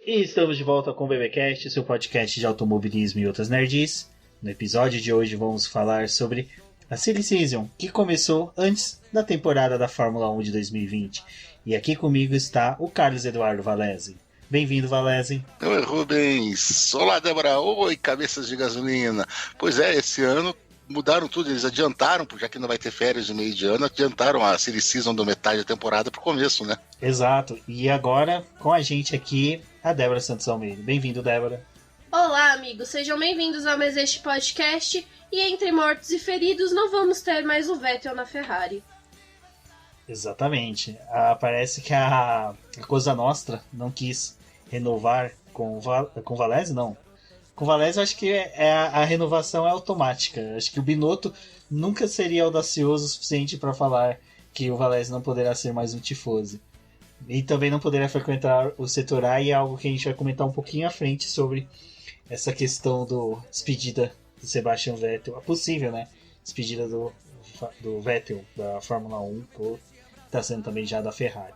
E estamos de volta com o BBcast, seu podcast de automobilismo e outras nerds. No episódio de hoje vamos falar sobre a Silly Season, que começou antes da temporada da Fórmula 1 de 2020. E aqui comigo está o Carlos Eduardo Valese. Bem-vindo, Valese. Oi, Rubens. Olá, Débora. Oi, cabeças de gasolina. Pois é, esse ano mudaram tudo, eles adiantaram, já que não vai ter férias de meio de ano, adiantaram a Silly Season da metade da temporada para o começo, né? Exato. E agora, com a gente aqui, a Débora Santos Almeida. Bem-vindo, Débora. Olá, amigos. Sejam bem-vindos ao mais este podcast. E entre mortos e feridos, não vamos ter mais o Vettel na Ferrari. Exatamente. Parece que a Cosa Nostra não quis renovar com o Valese, não. Com o Valese, eu acho que a renovação é automática. Acho que o Binotto nunca seria audacioso o suficiente para falar que o Valese não poderá ser mais um tifosi. E também não poderá frequentar o setor A, e é algo que a gente vai comentar um pouquinho à frente sobre essa questão do despedida do Sebastian Vettel. A possível, né? Despedida do Vettel da Fórmula 1, que está sendo também já da Ferrari.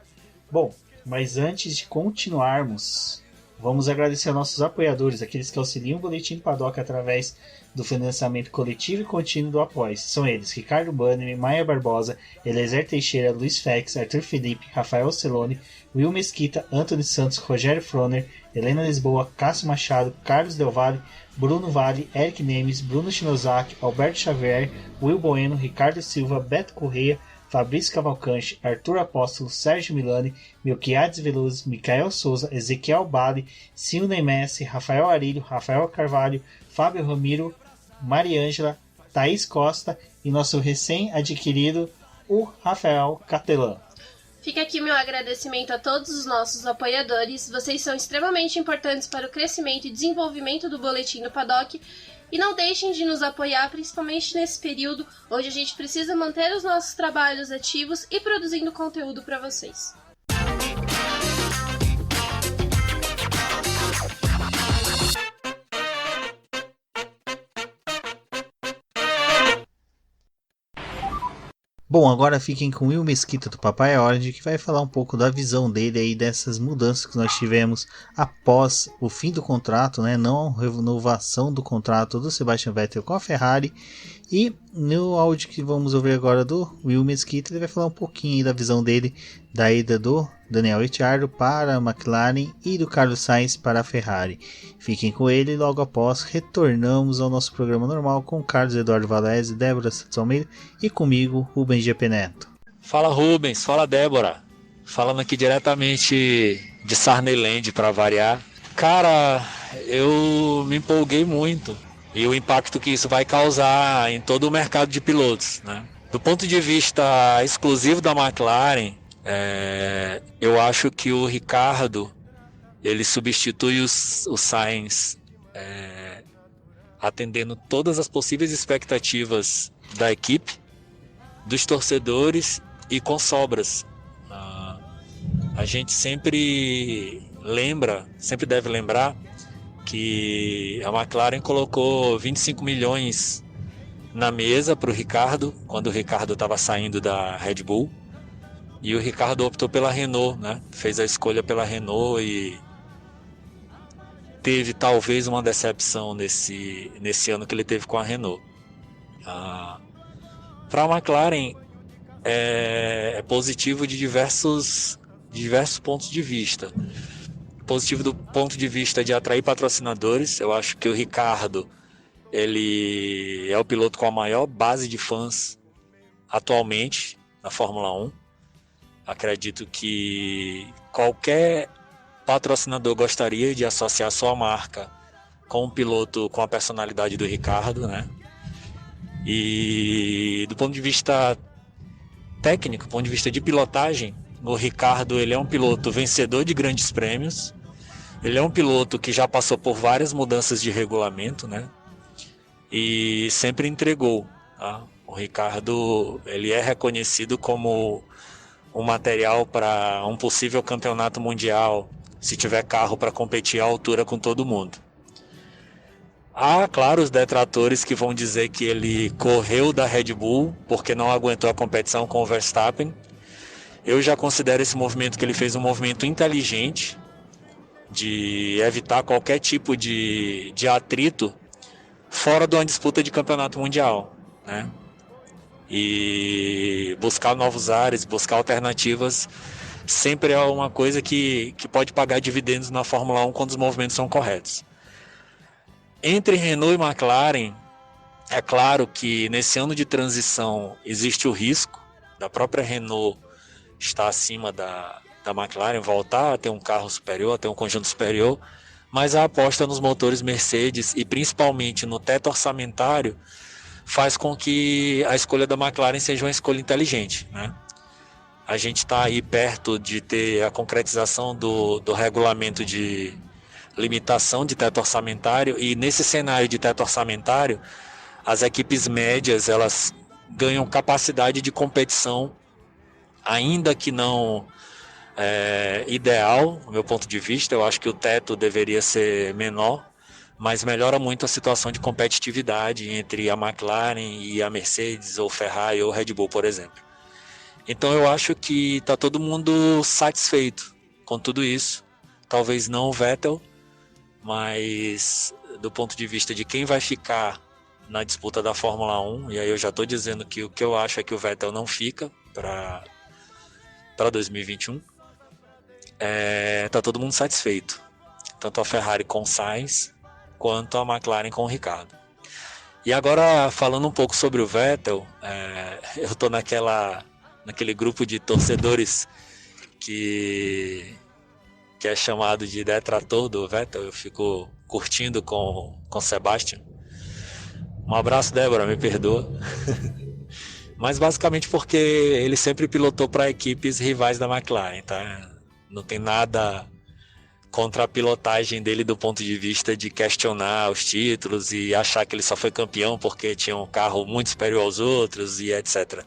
Bom, mas antes de continuarmos, vamos agradecer aos nossos apoiadores, aqueles que auxiliam o Boletim do Paddock através do financiamento coletivo e contínuo do Apoia-se. São eles: Ricardo Bannerman, Maia Barbosa, Eliezer Teixeira, Luiz Fex, Arthur Felipe, Rafael Celone, Will Mesquita, Antony Santos, Rogério Froner, Helena Lisboa, Cássio Machado, Carlos Del Valle, Bruno Vale, Eric Nemes, Bruno Shinozaki, Alberto Xavier, Will Bueno, Ricardo Silva, Beto Correia, Fabrício Cavalcante, Arthur Apóstolo, Sérgio Milani, Melquiades Veloso, Micael Souza, Ezequiel Bali, Silney Messi, Rafael Arilho, Rafael Carvalho, Fábio Ramiro, Mariângela, Thaís Costa e nosso recém-adquirido, o Rafael Catelan. Fica aqui meu agradecimento a todos os nossos apoiadores. Vocês são extremamente importantes para o crescimento e desenvolvimento do Boletim do Paddock. E não deixem de nos apoiar, principalmente nesse período onde a gente precisa manter os nossos trabalhos ativos e produzindo conteúdo para vocês. Bom, agora fiquem com o Will Mesquita do Papai Orange, que vai falar um pouco da visão dele aí dessas mudanças que nós tivemos após o fim do contrato, né? Não a renovação do contrato do Sebastian Vettel com a Ferrari. E no áudio que vamos ouvir agora do Will Mesquita, ele vai falar um pouquinho aí da visão dele da ida do Daniel Ricciardo para a McLaren e do Carlos Sainz para a Ferrari. Fiquem com ele e logo após retornamos ao nosso programa normal com Carlos Eduardo Valese, Débora Santos Almeida e comigo, Rubens GP Neto. Fala Rubens, fala Débora, falando aqui diretamente de Sarneyland para variar. Cara, eu me empolguei muito e o impacto que isso vai causar em todo o mercado de pilotos, né? Do ponto de vista exclusivo da McLaren, eu acho que o Ricciardo ele substitui o Sainz atendendo todas as possíveis expectativas da equipe, dos torcedores e com sobras. A gente sempre deve lembrar que a McLaren colocou 25 milhões na mesa para o Ricciardo quando o Ricciardo estava saindo da Red Bull, e o Ricciardo optou pela Renault, né? Fez a escolha pela Renault e teve talvez uma decepção nesse ano que ele teve com a Renault. Para a McLaren é positivo de diversos pontos de vista. Positivo do ponto de vista de atrair patrocinadores. Eu acho que o Ricciardo ele é o piloto com a maior base de fãs atualmente na Fórmula 1. Acredito que qualquer patrocinador gostaria de associar sua marca com um piloto com a personalidade do Ricciardo, né? E do ponto de vista técnico, do ponto de vista de pilotagem, o Ricciardo ele é um piloto vencedor de grandes prêmios. Ele é um piloto que já passou por várias mudanças de regulamento, né? E sempre entregou, tá? O Ricciardo ele é reconhecido como um material para um possível campeonato mundial, se tiver carro para competir à altura com todo mundo. Há, claro, os detratores que vão dizer que ele correu da Red Bull porque não aguentou a competição com o Verstappen. Eu já considero esse movimento que ele fez um movimento inteligente, de evitar qualquer tipo de atrito fora de uma disputa de campeonato mundial, né? E buscar novos ares, buscar alternativas, sempre é uma coisa que pode pagar dividendos na Fórmula 1 quando os movimentos são corretos. Entre Renault e McLaren, é claro que nesse ano de transição existe o risco da própria Renault estar acima da McLaren, voltar a ter um carro superior, a ter um conjunto superior, mas a aposta nos motores Mercedes e principalmente no teto orçamentário faz com que a escolha da McLaren seja uma escolha inteligente, né? A gente está aí perto de ter a concretização do regulamento de limitação de teto orçamentário, e nesse cenário de teto orçamentário as equipes médias elas ganham capacidade de competição, ainda que não ideal, do meu ponto de vista. Eu acho que o teto deveria ser menor, mas melhora muito a situação de competitividade entre a McLaren e a Mercedes, ou Ferrari, ou Red Bull, por exemplo. Então eu acho que está todo mundo satisfeito com tudo isso. Talvez não o Vettel, mas do ponto de vista de quem vai ficar na disputa da Fórmula 1, e aí eu já estou dizendo que o que eu acho é que o Vettel não fica para 2021, tá todo mundo satisfeito. Tanto a Ferrari com o Sainz, quanto a McLaren com o Ricciardo. E agora, falando um pouco sobre o Vettel, eu estou naquele grupo de torcedores que é chamado de detrator do Vettel. Eu fico curtindo com o Sebastian. Um abraço, Débora, me perdoa. Mas basicamente porque ele sempre pilotou para equipes rivais da McLaren, tá? Não tem nada contra a pilotagem dele do ponto de vista de questionar os títulos e achar que ele só foi campeão porque tinha um carro muito superior aos outros e etc.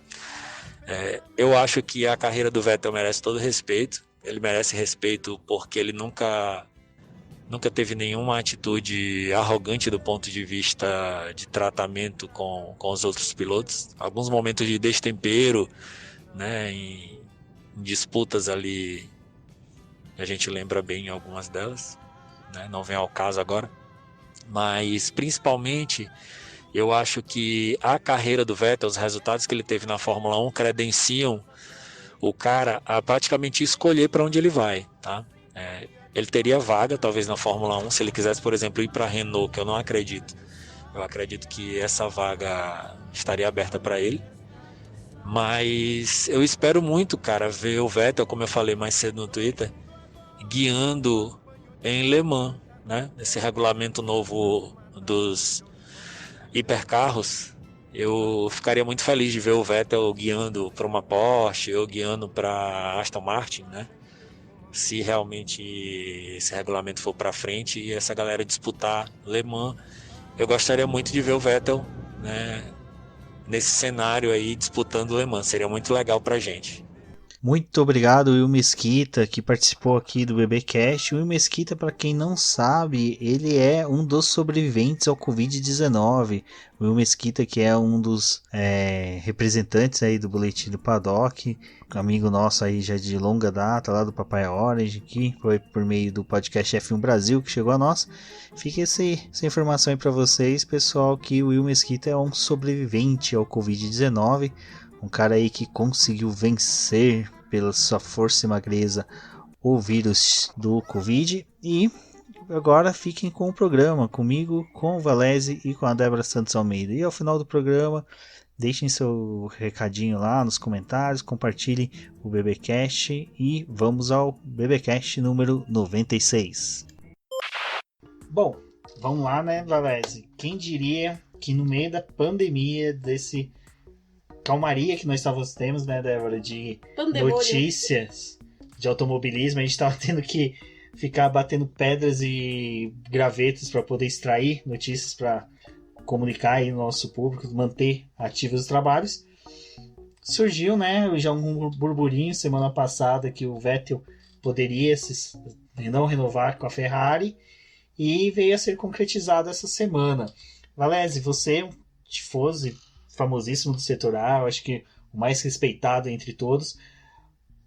Eu acho que a carreira do Vettel merece todo respeito. Ele merece respeito porque ele nunca teve nenhuma atitude arrogante do ponto de vista de tratamento com os outros pilotos. Alguns momentos de destempero, né, em disputas ali, a gente lembra bem algumas delas, né, não vem ao caso agora. Mas principalmente eu acho que a carreira do Vettel, os resultados que ele teve na Fórmula 1 credenciam o cara a praticamente escolher para onde ele vai, tá? Ele teria vaga, talvez, na Fórmula 1, se ele quisesse, por exemplo, ir para a Renault, que eu não acredito. Eu acredito que essa vaga estaria aberta para ele. Mas eu espero muito, cara, ver o Vettel, como eu falei mais cedo no Twitter, guiando em Le Mans, né? Esse regulamento novo dos hipercarros. Eu ficaria muito feliz de ver o Vettel guiando para uma Porsche ou guiando para Aston Martin, né? Se realmente esse regulamento for para frente e essa galera disputar Le Mans, eu gostaria muito de ver o Vettel, né, nesse cenário aí disputando Le Mans. Seria muito legal pra gente. Muito obrigado, Will Mesquita, que participou aqui do BBcast. O Will Mesquita, para quem não sabe, ele é um dos sobreviventes ao Covid-19. O Will Mesquita, que é um dos representantes aí do Boletim do Paddock, amigo nosso aí já de longa data, lá do Papai Orange, que foi por meio do podcast F1 Brasil que chegou a nós. Fica essa informação aí para vocês, pessoal, que o Will Mesquita é um sobrevivente ao Covid-19. Um cara aí que conseguiu vencer pela sua força e magreza o vírus do Covid. E agora fiquem com o programa, comigo, com o Valese e com a Débora Santos Almeida. E ao final do programa, deixem seu recadinho lá nos comentários, compartilhem o BBcast e vamos ao BBcast número 96. Bom, vamos lá, né, Valese? Quem diria que no meio da pandemia, desse calmaria que nós temos, né, Débora, de notícias de automobilismo, a gente estava tendo que ficar batendo pedras e gravetos para poder extrair notícias para comunicar aí no nosso público, manter ativos os trabalhos. Surgiu, né, já um burburinho semana passada que o Vettel poderia não renovar com a Ferrari e veio a ser concretizado essa semana. Valese, você é um tifoso famosíssimo do setor A, eu acho que o mais respeitado entre todos.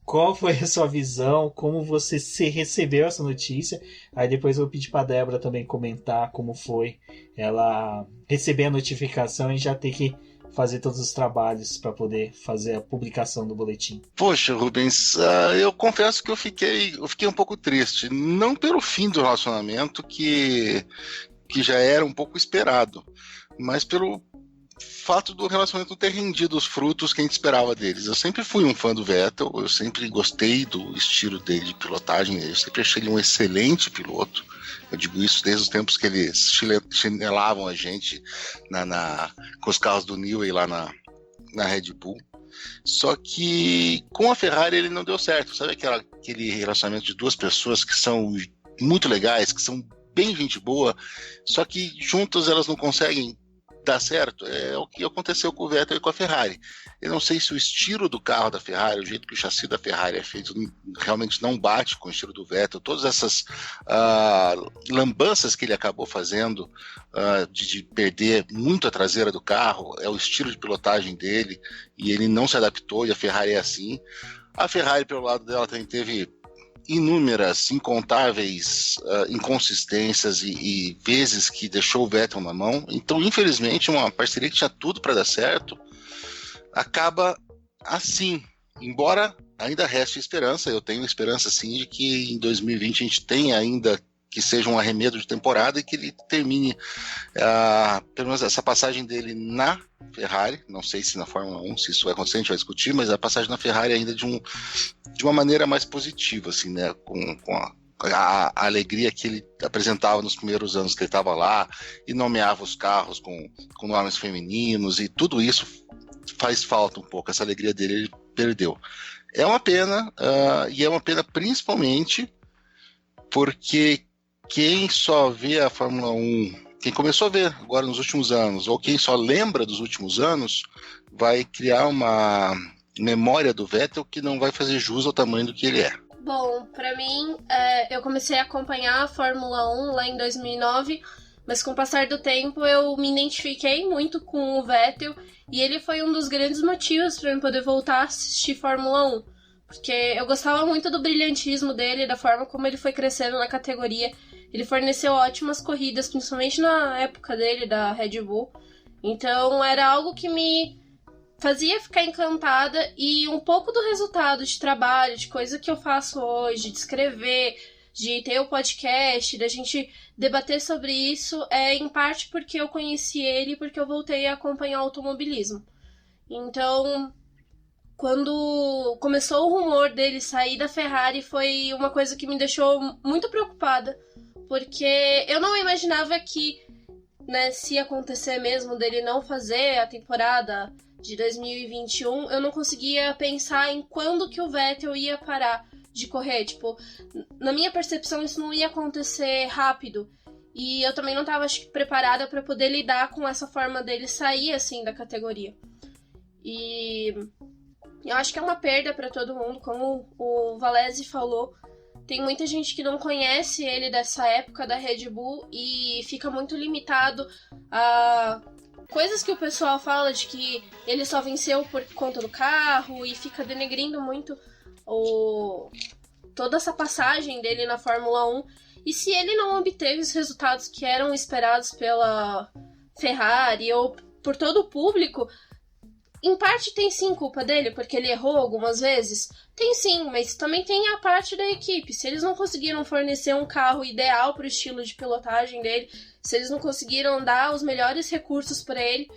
qual foi a sua visão, como você se recebeu essa notícia. Aí depois eu vou pedir para a Débora também comentar como foi ela receber a notificação e já ter que fazer todos os trabalhos para poder fazer a publicação do boletim. Poxa, Rubens, eu confesso que eu fiquei um pouco triste. Não pelo fim do relacionamento, que já era um pouco esperado, mas pelo fato do relacionamento ter rendido os frutos que a gente esperava deles. Eu sempre fui um fã do Vettel, eu sempre gostei do estilo dele de pilotagem, eu sempre achei ele um excelente piloto. Eu digo isso desde os tempos que eles chinelavam a gente com os carros do Newey lá na Red Bull. Só que com a Ferrari ele não deu certo. Sabe aquele relacionamento de duas pessoas que são muito legais, que são bem gente boa, só que juntas elas não conseguem dar certo? É o que aconteceu com o Vettel e com a Ferrari. Eu não sei se o estilo do carro da Ferrari, o jeito que o chassi da Ferrari é feito, realmente não bate com o estilo do Vettel. Todas essas lambanças que ele acabou fazendo, de perder muito a traseira do carro, é o estilo de pilotagem dele, e ele não se adaptou, e a Ferrari é assim. A Ferrari, pelo lado dela, também teve inúmeras, incontáveis inconsistências e vezes que deixou o Vettel na mão. Então, infelizmente, uma parceria que tinha tudo para dar certo acaba assim. Embora ainda reste esperança, eu tenho esperança sim de que em 2020 a gente tenha ainda que seja um arremedo de temporada e que ele termine pelo menos essa passagem dele na Ferrari. Não sei se na Fórmula 1, se isso vai acontecer, a gente vai discutir, mas a passagem na Ferrari ainda de uma maneira mais positiva, assim, né? Com a alegria que ele apresentava nos primeiros anos que ele estava lá e nomeava os carros com nomes femininos, e tudo isso faz falta um pouco. Essa alegria dele ele perdeu. É uma pena, e é uma pena principalmente porque quem só vê a Fórmula 1, quem começou a ver agora nos últimos anos, ou quem só lembra dos últimos anos, vai criar uma memória do Vettel que não vai fazer jus ao tamanho do que ele é. Bom, pra mim, eu comecei a acompanhar a Fórmula 1 lá em 2009, mas com o passar do tempo eu me identifiquei muito com o Vettel, e ele foi um dos grandes motivos para eu poder voltar a assistir Fórmula 1, porque eu gostava muito do brilhantismo dele, da forma como ele foi crescendo na categoria. Ele forneceu ótimas corridas, principalmente na época dele, da Red Bull. Então era algo que me fazia ficar encantada, e um pouco do resultado de trabalho, de coisa que eu faço hoje, de escrever, de ter o podcast, da gente debater sobre isso, é em parte porque eu conheci ele e porque eu voltei a acompanhar o automobilismo. Então, quando começou o rumor dele sair da Ferrari, foi uma coisa que me deixou muito preocupada, porque eu não imaginava que, né, se acontecer mesmo dele não fazer a temporada de 2021, eu não conseguia pensar em quando que o Vettel ia parar de correr. Tipo, na minha percepção isso não ia acontecer rápido, e eu também não estava preparada para poder lidar com essa forma dele sair assim da categoria. E eu acho que é uma perda para todo mundo, como o Valese falou. Tem muita gente que não conhece ele dessa época da Red Bull e fica muito limitado a coisas que o pessoal fala de que ele só venceu por conta do carro, e fica denegrindo muito toda essa passagem dele na Fórmula 1. E se ele não obteve os resultados que eram esperados pela Ferrari ou por todo o público, em parte tem sim culpa dele, porque ele errou algumas vezes. Tem sim, mas também tem a parte da equipe. Se eles não conseguiram fornecer um carro ideal para o estilo de pilotagem dele, se eles não conseguiram dar os melhores recursos para ele,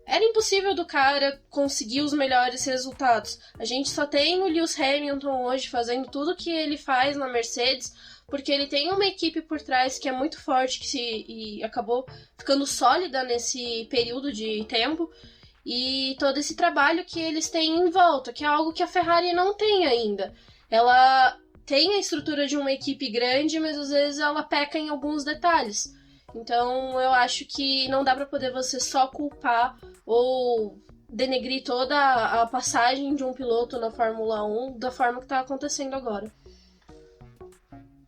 era impossível do cara conseguir os melhores resultados. A gente só tem o Lewis Hamilton hoje fazendo tudo que ele faz na Mercedes, porque ele tem uma equipe por trás que é muito forte, e acabou ficando sólida nesse período de tempo. E todo esse trabalho que eles têm em volta, que é algo que a Ferrari não tem ainda. Ela tem a estrutura de uma equipe grande, mas às vezes ela peca em alguns detalhes. Então eu acho que não dá para poder você só culpar ou denegrir toda a passagem de um piloto na Fórmula 1 da forma que está acontecendo agora.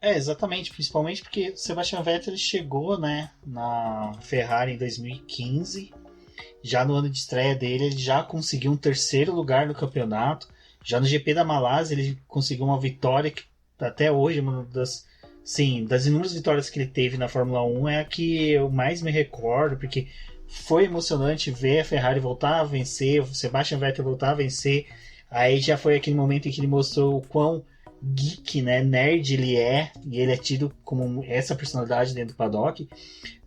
Exatamente, principalmente porque Sebastian Vettel chegou, né, na Ferrari em 2015. Já no ano de estreia dele, ele já conseguiu um terceiro lugar no campeonato. Já no GP da Malásia, ele conseguiu uma vitória que até hoje, uma das inúmeras vitórias que ele teve na Fórmula 1, é a que eu mais me recordo, porque foi emocionante ver a Ferrari voltar a vencer, o Sebastian Vettel voltar a vencer. Aí já foi aquele momento em que ele mostrou o quão geek, né, nerd ele é, e ele é tido como essa personalidade dentro do paddock,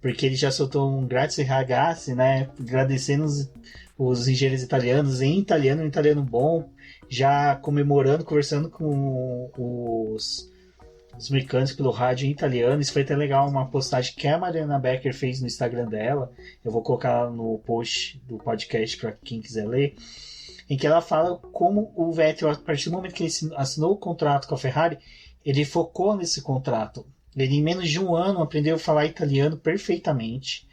porque ele já soltou um grazie ragazzi, né, agradecendo os engenheiros italianos em italiano, um italiano bom, já comemorando, conversando com os mecânicos pelo rádio em italiano. Isso foi até legal, uma postagem que a Mariana Becker fez no Instagram dela, eu vou colocar no post do podcast para quem quiser ler, em que ela fala como o Vettel, a partir do momento que ele assinou o contrato com a Ferrari, ele focou nesse contrato. Ele, em menos de um ano, aprendeu a falar italiano perfeitamente.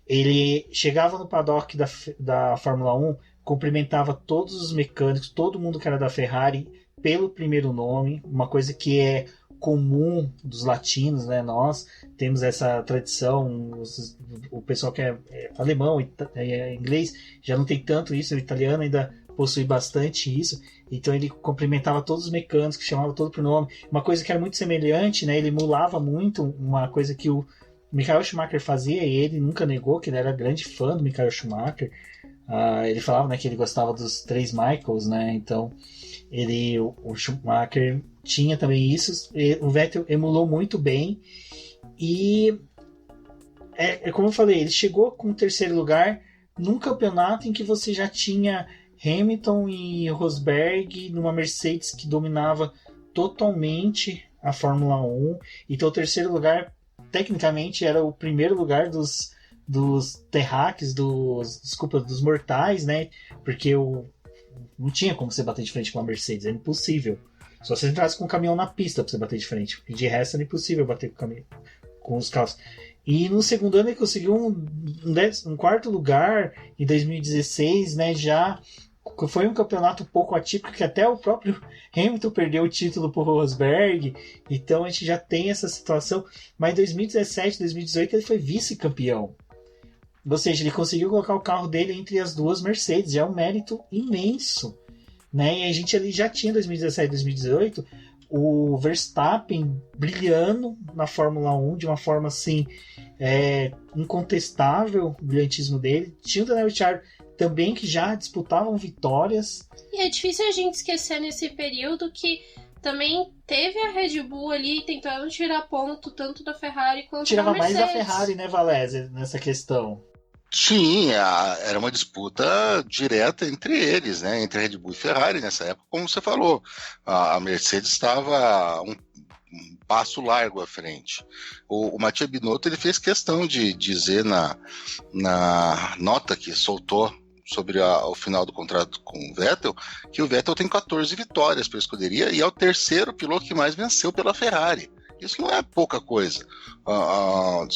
Ele chegava no paddock da Fórmula 1, cumprimentava todos os mecânicos, todo mundo que era da Ferrari, pelo primeiro nome, uma coisa que é comum dos latinos, né? Nós temos essa tradição, o pessoal que é alemão, inglês, já não tem tanto isso, o italiano ainda possui bastante isso, então ele cumprimentava todos os mecânicos, chamava todo por nome, uma coisa que era muito semelhante, né? Ele emulava muito uma coisa que o Michael Schumacher fazia, e ele nunca negou que ele era grande fã do Michael Schumacher. Ele falava, né, que ele gostava dos 3 Michaels, né? Então o Schumacher tinha também isso, o Vettel emulou muito bem, e como eu falei, ele chegou com o 3º lugar num campeonato em que você já tinha Hamilton e Rosberg numa Mercedes que dominava totalmente a Fórmula 1. Então o 3º lugar tecnicamente era o primeiro lugar dos terráqueos, dos mortais, né? Porque não tinha como você bater de frente com uma Mercedes, é impossível. Só se você entrasse com um caminhão na pista para você bater de frente. De resto era impossível bater com os carros. E no segundo ano ele conseguiu um 4º lugar em 2016, né? Já foi um campeonato um pouco atípico, que até o próprio Hamilton perdeu o título para o Rosberg. Então a gente já tem essa situação. Mas em 2017, 2018 ele foi vice-campeão. Ou seja, ele conseguiu colocar o carro dele entre as 2 Mercedes. Já é um mérito imenso, né? E a gente ali já tinha em 2017, 2018 o Verstappen brilhando na Fórmula 1 de uma forma assim incontestável, o brilhantismo dele. Tinha o Daniel Ricciardo também, que já disputavam vitórias. E é difícil a gente esquecer nesse período que também teve a Red Bull ali tentando tirar ponto tanto da Ferrari quanto Tirava da Mercedes. mais da Ferrari, né, Valézia, nessa questão. Sim, era uma disputa direta entre eles, né? Entre Red Bull e Ferrari nessa época, como você falou. A Mercedes estava um passo largo à frente. O Mattia Binotto, ele fez questão de dizer na nota que soltou sobre o final do contrato com o Vettel, que o Vettel tem 14 vitórias pela escuderia e é o 3º piloto que mais venceu pela Ferrari. Isso não é pouca coisa. O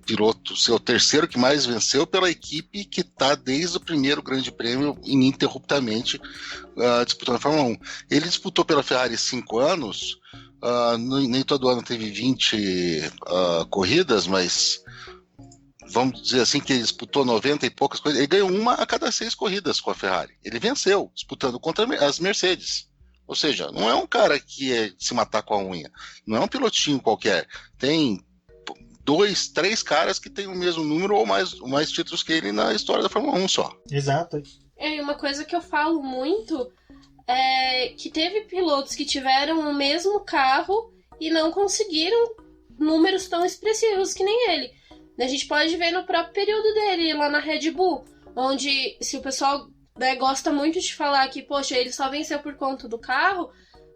piloto ser o 3º que mais venceu pela equipe que está desde o primeiro grande prêmio ininterruptamente disputando a Fórmula 1. Ele disputou pela Ferrari 5 anos, nem todo ano teve 20 corridas, mas vamos dizer assim que ele disputou 90 e poucas coisas. Ele ganhou uma a cada 6 corridas com a Ferrari. Ele venceu, disputando contra as Mercedes. Ou seja, não é um cara que é de se matar com a unha. Não é um pilotinho qualquer. Tem 2, 3 caras que têm o mesmo número ou mais títulos que ele na história da Fórmula 1 só. Exato. E uma coisa que eu falo muito é que teve pilotos que tiveram o mesmo carro e não conseguiram números tão expressivos que nem ele. A gente pode ver no próprio período dele lá na Red Bull, onde se o pessoal gosta muito de falar que, poxa, ele só venceu por conta do carro,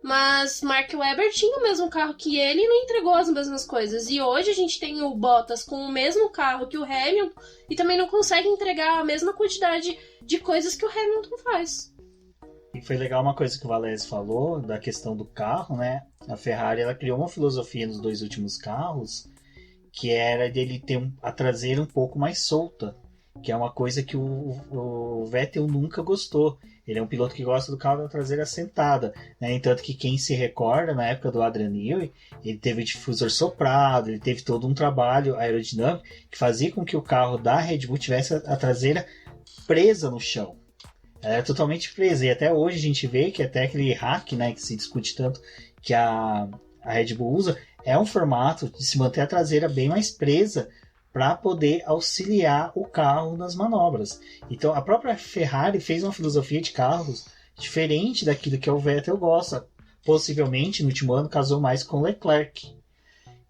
mas Mark Webber tinha o mesmo carro que ele e não entregou as mesmas coisas. E hoje a gente tem o Bottas com o mesmo carro que o Hamilton e também não consegue entregar a mesma quantidade de coisas que o Hamilton faz. E foi legal uma coisa que o Valézio falou da questão do carro, né? A Ferrari, ela criou uma filosofia nos 2 últimos carros, que era dele ter a traseira um pouco mais solta, que é uma coisa que o Vettel nunca gostou. Ele é um piloto que gosta do carro da traseira sentada, né? Entanto que quem se recorda, na época do Adrian Newey, ele teve difusor soprado, ele teve todo um trabalho aerodinâmico que fazia com que o carro da Red Bull tivesse a traseira presa no chão. Ela é totalmente presa. E até hoje a gente vê que até aquele hack, né, que se discute tanto, que a Red Bull usa, é um formato de se manter a traseira bem mais presa para poder auxiliar o carro nas manobras. Então a própria Ferrari fez uma filosofia de carros diferente daquilo que o Vettel gosta. Possivelmente no último ano casou mais com Leclerc.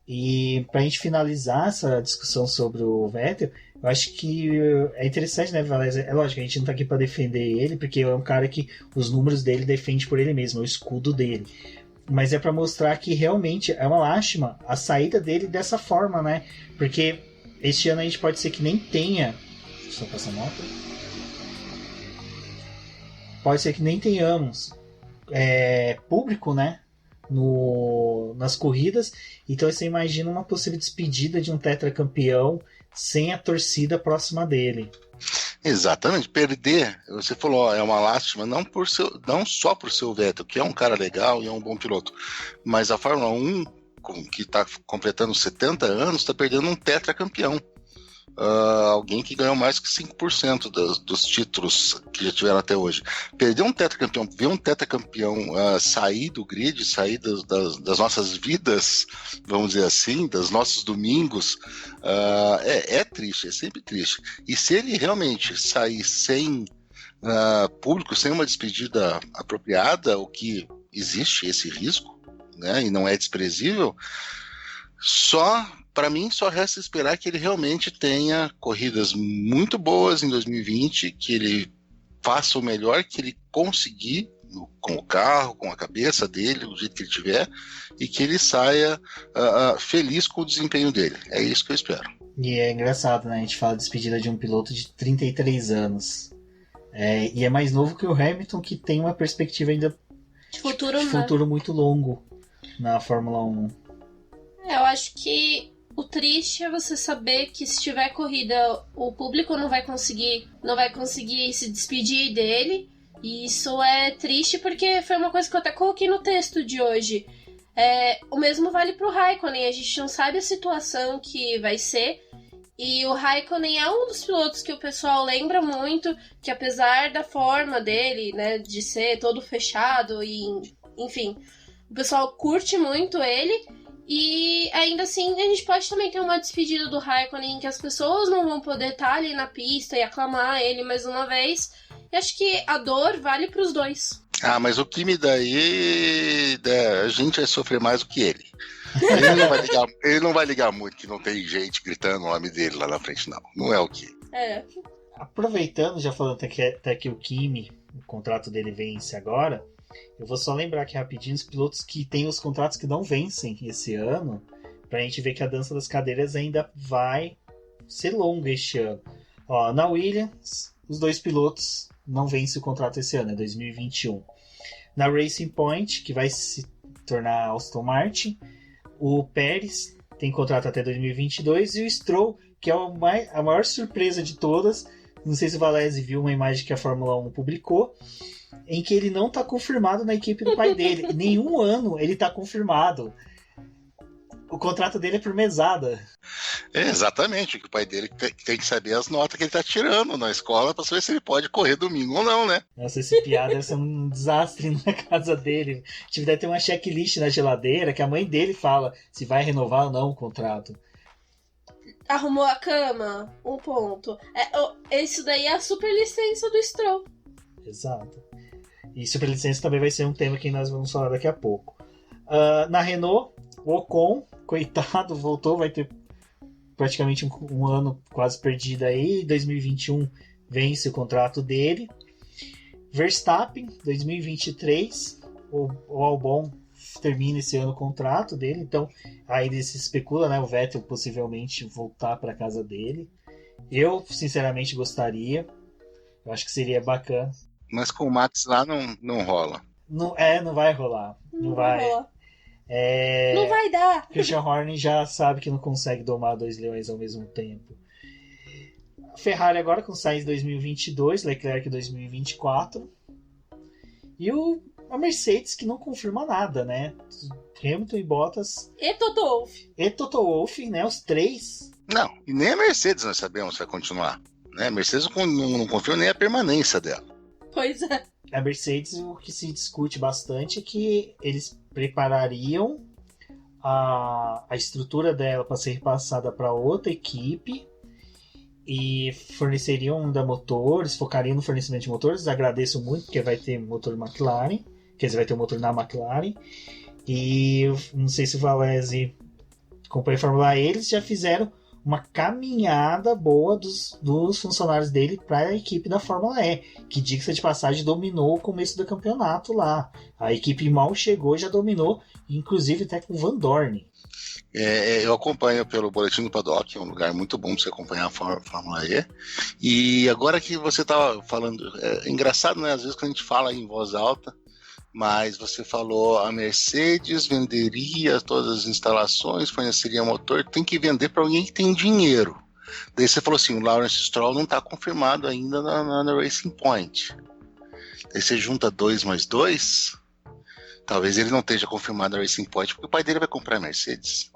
E para a gente finalizar essa discussão sobre o Vettel, eu acho que é interessante, né, Valézia? É lógico, a gente não tá aqui para defender ele, porque é um cara que os números dele defende por ele mesmo, é o escudo dele. Mas é para mostrar que realmente é uma lástima a saída dele dessa forma, né? Porque este ano a gente pode ser que nem tenha... Deixa eu só passar a moto. Pode ser que nem tenhamos público, né? Nas corridas. Então você imagina uma possível despedida de um tetracampeão sem a torcida próxima dele. Exatamente, perder, você falou, é uma lástima, não só por ser o Vettel, que é um cara legal e é um bom piloto, mas a Fórmula 1, que está completando 70 anos, está perdendo um tetracampeão. Alguém que ganhou mais que 5% dos títulos que já tiveram até hoje. Perder um tetracampeão, ver um tetracampeão sair do grid, sair das nossas vidas, vamos dizer assim, dos nossos domingos, é triste, é sempre triste. E se ele realmente sair sem público, sem uma despedida apropriada, o que existe esse risco, né, e não é desprezível, para mim, só resta esperar que ele realmente tenha corridas muito boas em 2020, que ele faça o melhor que ele conseguir com o carro, com a cabeça dele, do jeito que ele tiver, e que ele saia feliz com o desempenho dele. É isso que eu espero. E é engraçado, né? A gente fala de despedida de um piloto de 33 anos. E é mais novo que o Hamilton, que tem uma perspectiva ainda de futuro, futuro muito longo na Fórmula 1. Eu acho que o triste é você saber que se tiver corrida, o público não vai conseguir se despedir dele. E isso é triste porque foi uma coisa que eu até coloquei no texto de hoje. O mesmo vale pro Raikkonen, a gente não sabe a situação que vai ser. E o Raikkonen é um dos pilotos que o pessoal lembra muito, que apesar da forma dele, né, de ser todo fechado e, enfim, o pessoal curte muito ele. E ainda assim, a gente pode também ter uma despedida do Raikkonen, que as pessoas não vão poder estar ali na pista e aclamar ele mais uma vez. E acho que a dor vale para os dois. Mas o Kimi daí, a gente vai sofrer mais do que ele. Ele não vai ligar muito que não tem gente gritando o nome dele lá na frente, não. Não é o Kimi. Aproveitando, já falando até que o Kimi, o contrato dele vence agora, eu vou só lembrar aqui rapidinho os pilotos que têm os contratos que não vencem esse ano, pra gente ver que a dança das cadeiras ainda vai ser longa este ano. Na Williams, os dois pilotos não vencem o contrato esse ano, é 2021. Na Racing Point, que vai se tornar Aston Martin, o Pérez tem contrato até 2022 e o Stroll, que é a maior surpresa de todas. Não sei se o Valese viu uma imagem que a Fórmula 1 publicou, em que ele não está confirmado na equipe do pai dele. Nenhum ano ele está confirmado. O contrato dele é por mesada. Exatamente, que o pai dele tem que saber as notas que ele está tirando na escola para saber se ele pode correr domingo ou não, né? Nossa, esse piada deve ser um desastre na casa dele. Deve ter uma checklist na geladeira que a mãe dele fala se vai renovar ou não o contrato. Arrumou a cama? 1 ponto. Isso daí é a superlicença do Stroll. Exato. E superlicença também vai ser um tema que nós vamos falar daqui a pouco. Na Renault, o Ocon, coitado, voltou, vai ter praticamente um ano quase perdido aí. 2021 vence o contrato dele. Verstappen, 2023, o Albon termina esse ano o contrato dele, então aí se especula, né, o Vettel possivelmente voltar para casa dele. Eu sinceramente gostaria, eu acho que seria bacana. Mas com o Max lá não rola. Não vai rolar. Não vai. Não vai dar. Christian Horner já sabe que não consegue domar 2 leões ao mesmo tempo. Ferrari agora com Sainz 2022, Leclerc 2024. E a Mercedes que não confirma nada, né? Hamilton e Bottas. E Toto Wolff, né? Os 3. Não, e nem a Mercedes nós sabemos se vai continuar. Né? A Mercedes não confirma nem a permanência dela. Pois é. A Mercedes, o que se discute bastante é que eles preparariam a estrutura dela para ser repassada para outra equipe e forneceriam ainda motores, focariam no fornecimento de motores. Agradeço muito, porque vai ter motor McLaren, quer dizer, vai ter um motor na McLaren. E não sei se o Valese acompanha a Fórmula E, eles já fizeram uma caminhada boa dos funcionários dele para a equipe da Fórmula E, que, diga-se de passagem, dominou o começo do campeonato lá. A equipe mal chegou, já dominou, inclusive até com o Van Dorn. Eu acompanho pelo Boletim do Paddock, é um lugar muito bom para você acompanhar a Fórmula E. E agora que você estava falando, é engraçado, né? Às vezes quando a gente fala em voz alta, mas você falou a Mercedes venderia todas as instalações, forneceria motor, tem que vender para alguém que tem dinheiro. Daí você falou assim, o Lawrence Stroll não está confirmado ainda na Racing Point. Daí você junta 2 mais 2, talvez ele não esteja confirmado na Racing Point, porque o pai dele vai comprar a Mercedes.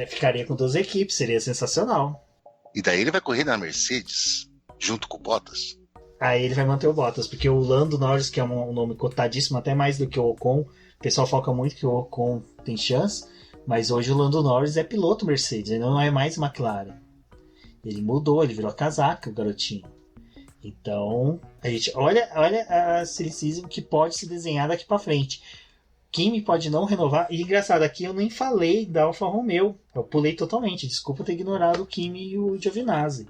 Ficaria com 2 equipes, seria sensacional. E daí ele vai correr na Mercedes, junto com o Bottas. Aí ele vai manter o Bottas, porque o Lando Norris, que é um nome cotadíssimo, até mais do que o Ocon, o pessoal foca muito que o Ocon tem chance, mas hoje o Lando Norris é piloto Mercedes, ele não é mais McLaren. Ele mudou, ele virou a casaca, o garotinho. Então, a gente olha a Silly Season que pode se desenhar daqui pra frente. Kimi pode não renovar, e engraçado, aqui eu nem falei da Alfa Romeo, eu pulei totalmente, desculpa ter ignorado o Kimi e o Giovinazzi.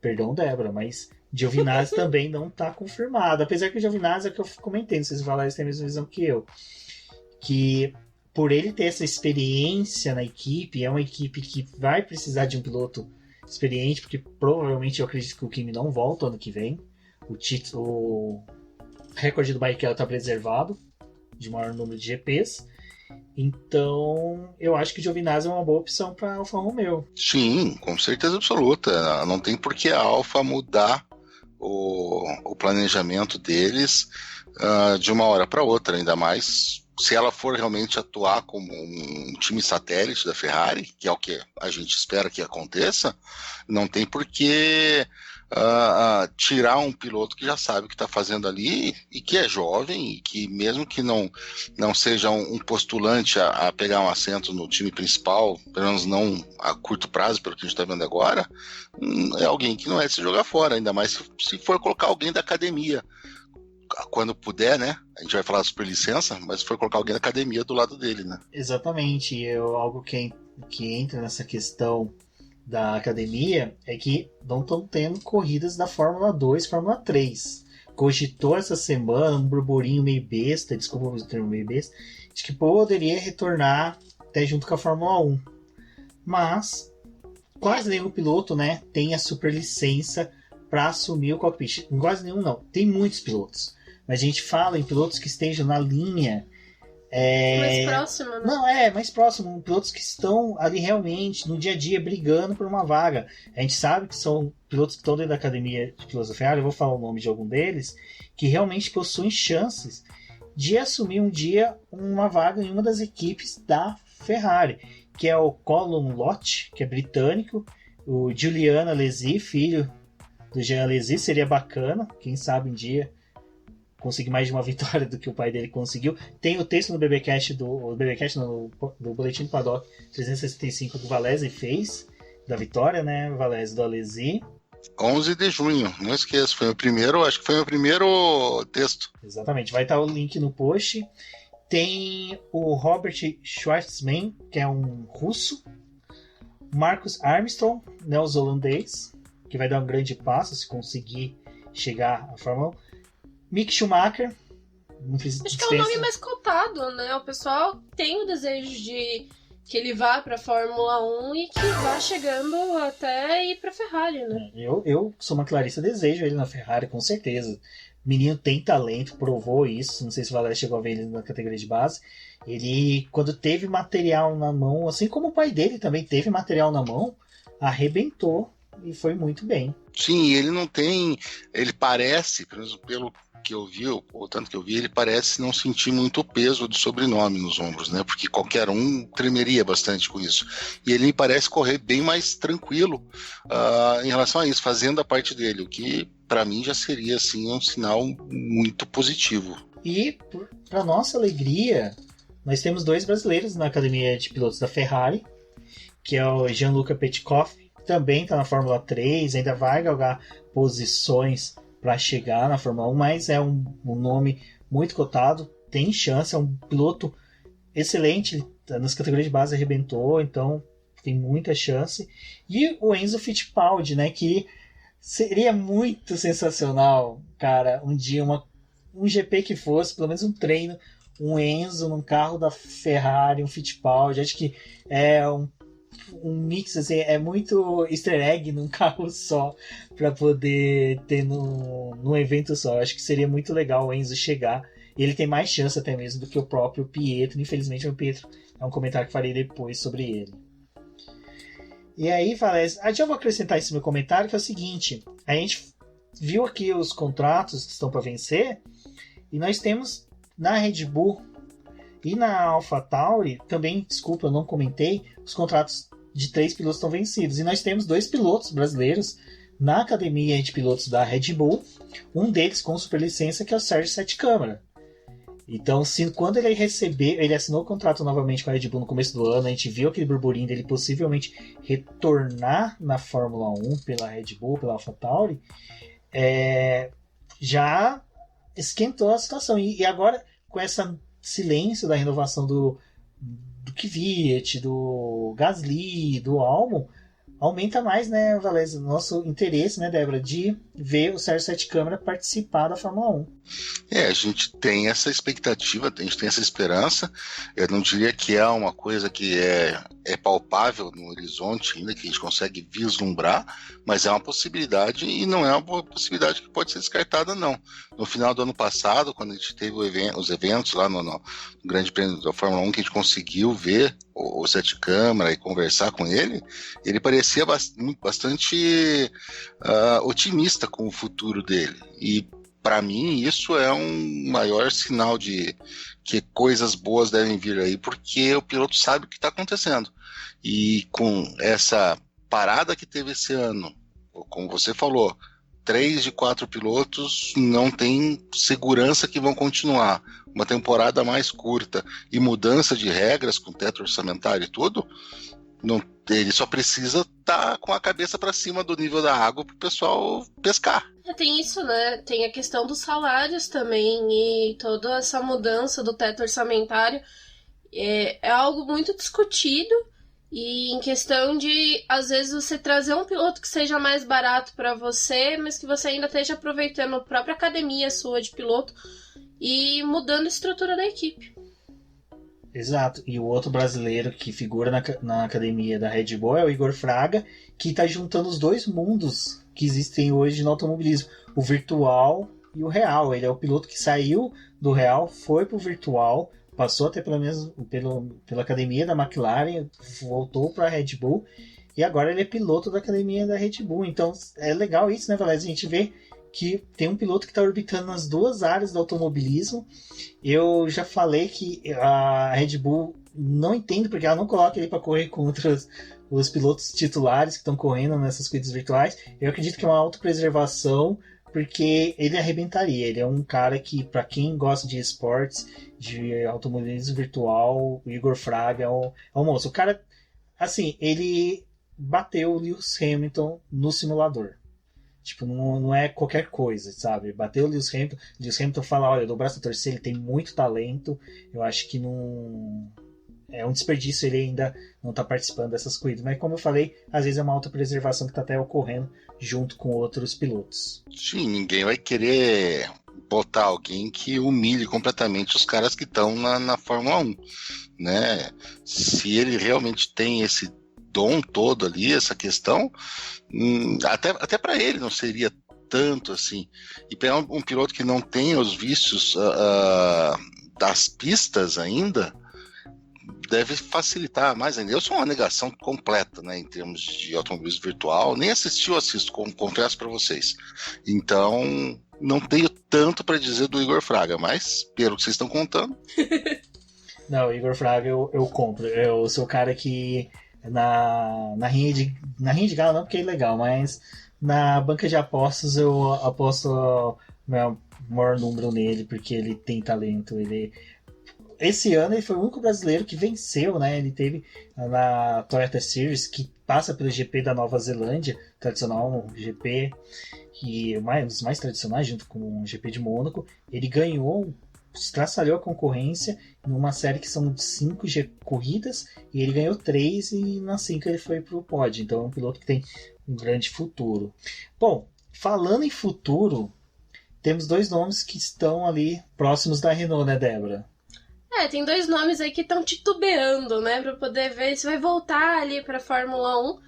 Perdão, Débora, mas Giovinazzi também não está confirmado. Apesar que o Giovinazzi é o que eu comentei, não sei se vocês têm a mesma visão que eu. Que por ele ter essa experiência na equipe, é uma equipe que vai precisar de um piloto experiente, porque provavelmente eu acredito que o Kimi não volta ano que vem. O recorde do Barrichello está preservado, de maior número de GPs. Então, eu acho que o Giovinazzi é uma boa opção para a Alfa Romeo. Sim, com certeza absoluta. Não tem por que a Alfa mudar o planejamento deles de uma hora para outra, ainda mais se ela for realmente atuar como um time satélite da Ferrari, que é o que a gente espera que aconteça. Não tem por que tirar um piloto que já sabe o que está fazendo ali e que é jovem e que mesmo que não seja um postulante a pegar um assento no time principal, pelo menos não a curto prazo, pelo que a gente está vendo agora, é alguém que não é de se jogar fora, ainda mais se for colocar alguém da academia. Quando puder, né? A gente vai falar super licença, mas se for colocar alguém da academia do lado dele, né? Exatamente. Algo que entra nessa questão da academia é que não estão tendo corridas da Fórmula 2 e Fórmula 3. Cogitou essa semana um burburinho meio besta, desculpa o termo meio besta, de que poderia retornar até junto com a Fórmula 1. Mas quase nenhum piloto, né, tem a super licença para assumir o cockpit. Quase nenhum não. Tem muitos pilotos. Mas a gente fala em pilotos que estejam na linha mais próximo, né? Não, mais próximo. Pilotos que estão ali realmente no dia a dia brigando por uma vaga. A gente sabe que são pilotos que estão dentro da academia de pilotos da Ferrari, eu vou falar o nome de algum deles, que realmente possuem chances de assumir um dia uma vaga em uma das equipes da Ferrari, que é o Colin Lott, que é britânico, o Julian Alesi, filho do Jean Alesi, seria bacana, quem sabe um dia conseguir mais de uma vitória do que o pai dele conseguiu. Tem o texto no BBcast do Boletim do Paddock 365 que o Valese fez da vitória, né? O Valese do Alesi. 11 de junho, não esqueça, acho que foi o meu primeiro texto. Exatamente, vai estar o link no post. Tem o Robert Schwartzman, que é um russo. Marcus Armstrong, neozelandês, que vai dar um grande passo se conseguir chegar à Fórmula 1. Mick Schumacher, não precisa acho que é o nome mais cotado, né? O pessoal tem o desejo de que ele vá pra Fórmula 1 e que vá chegando até ir pra Ferrari, né? Eu sou uma clarista, desejo ele na Ferrari, com certeza. O menino tem talento, provou isso. Não sei se o Valério chegou a ver ele na categoria de base. Ele, quando teve material na mão, assim como o pai dele também teve material na mão, arrebentou e foi muito bem. Sim, ele não tem... Ele parece, pelo que eu vi, ou tanto que eu vi, ele parece não sentir muito o peso do sobrenome nos ombros, né? Porque qualquer um tremeria bastante com isso. E ele me parece correr bem mais tranquilo em relação a isso, fazendo a parte dele, o que para mim já seria assim um sinal muito positivo. E, para nossa alegria, nós temos 2 brasileiros na academia de pilotos da Ferrari, que é o Gianluca Petkoff, que também está na Fórmula 3, ainda vai galgar posições para chegar na Fórmula 1, mas é um nome muito cotado, tem chance, é um piloto excelente, nas categorias de base arrebentou, então tem muita chance. E o Enzo Fittipaldi, né, que seria muito sensacional, cara, um dia um GP que fosse, pelo menos um treino, um Enzo num carro da Ferrari, um Fittipaldi, acho que é um mix, assim, é muito easter egg num carro só para poder ter num evento só. Eu acho que seria muito legal o Enzo chegar, e ele tem mais chance até mesmo do que o próprio Pietro. Infelizmente o Pietro é um comentário que farei depois sobre ele. E aí, Valéz, já vou acrescentar esse meu comentário, que é o seguinte: a gente viu aqui os contratos que estão para vencer, e nós temos na Red Bull e na AlphaTauri também, desculpa, eu não comentei, os contratos de 3 pilotos estão vencidos. E nós temos 2 pilotos brasileiros na academia de pilotos da Red Bull, um deles com superlicença, que é o Sérgio Sete Câmara. Então, quando ele assinou o contrato novamente com a Red Bull no começo do ano, a gente viu aquele burburinho dele possivelmente retornar na Fórmula 1 pela Red Bull, pela AlphaTauri, já esquentou a situação. E agora, com esse silêncio da renovação do Kvyat, do Gasly, do Albon, aumenta mais, né, Valéz, o nosso interesse, né, Débora, de ver o Sérgio Sete Câmara participar da Fórmula 1. A gente tem essa expectativa, a gente tem essa esperança. Eu não diria que é uma coisa que é palpável no horizonte ainda, que a gente consegue vislumbrar, mas é uma possibilidade, e não é uma possibilidade que pode ser descartada, não. No final do ano passado, quando a gente teve os eventos lá no Grande Prêmio da Fórmula 1, que a gente conseguiu ver o Sete Câmara e conversar com ele, ele parecia bastante otimista com o futuro dele. E para mim isso é um maior sinal de que coisas boas devem vir aí, porque o piloto sabe o que está acontecendo. E com essa parada que teve esse ano, como você falou, 3 de 4 pilotos não têm segurança que vão continuar. Uma temporada mais curta e mudança de regras com teto orçamentário e tudo, ele só precisa estar com a cabeça para cima do nível da água para o pessoal pescar. Tem isso, né? Tem a questão dos salários também, e toda essa mudança do teto orçamentário é algo muito discutido, e em questão de, às vezes, você trazer um piloto que seja mais barato para você, mas que você ainda esteja aproveitando a própria academia sua de piloto e mudando a estrutura da equipe. Exato, e o outro brasileiro que figura na academia da Red Bull é o Igor Fraga, que está juntando os 2 mundos que existem hoje no automobilismo, o virtual e o real. Ele é o piloto que saiu do real, foi para o virtual, passou até pela academia da McLaren, voltou para a Red Bull, e agora ele é piloto da academia da Red Bull. Então é legal isso, né, Valéria? A gente vê que tem um piloto que está orbitando nas 2 áreas do automobilismo. Eu já falei que a Red Bull não entende porque ela não coloca ele para correr contra os pilotos titulares que estão correndo nessas corridas virtuais. Eu acredito que é uma autopreservação, porque ele arrebentaria. Ele é um cara que, para quem gosta de esportes, de automobilismo virtual, o Igor Fraga é um monstro. O cara, assim, ele bateu o Lewis Hamilton no simulador. Tipo, não é qualquer coisa, sabe? Bateu o Lewis Hamilton fala, olha, eu dou o braço a torcer, ele tem muito talento, eu acho que não... É um desperdício ele ainda não tá participando dessas corridas. Mas como eu falei, às vezes é uma autopreservação que tá até ocorrendo junto com outros pilotos. Sim, ninguém vai querer botar alguém que humilhe completamente os caras que estão na Fórmula 1, né? Se ele realmente tem esse dom todo ali, essa questão, até para ele não seria tanto assim. E pegar um piloto que não tem os vícios das pistas ainda, deve facilitar mais ainda. Eu sou uma negação completa, né, em termos de automobilismo virtual. Nem assisti, eu assisto, confesso para vocês. Então, não tenho tanto para dizer do Igor Fraga, mas pelo que vocês estão contando... Não, Igor Fraga eu compro. Eu sou o cara que na rinha de galo não, porque é ilegal, mas na banca de apostas eu aposto o meu maior número nele, porque ele tem talento. Esse ano ele foi o único brasileiro que venceu, né? Ele teve na Toyota Series, que passa pelo GP da Nova Zelândia, tradicional GP, e um dos mais tradicionais, junto com o GP de Mônaco. Ele ganhou, estraçalhou a concorrência numa série que são 5 corridas, e ele ganhou 3, e nas 5 ele foi pro pódio. Então é um piloto que tem um grande futuro. Bom, falando em futuro, temos 2 nomes que estão ali próximos da Renault, né, Débora? Tem 2 nomes aí que estão titubeando, né, pra poder ver se vai voltar ali pra Fórmula 1,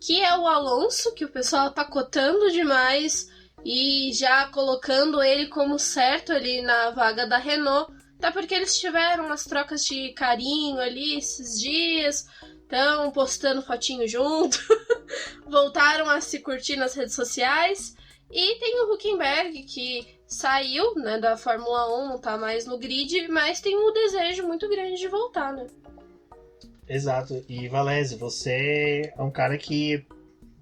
que é o Alonso, que o pessoal tá cotando demais e já colocando ele como certo ali na vaga da Renault, até porque eles tiveram umas trocas de carinho ali esses dias, estão postando fotinho junto, voltaram a se curtir nas redes sociais. E tem o Hülkenberg, que saiu, né, da Fórmula 1, não tá mais no grid, mas tem um desejo muito grande de voltar, né? Exato. E Valese, você é um cara que,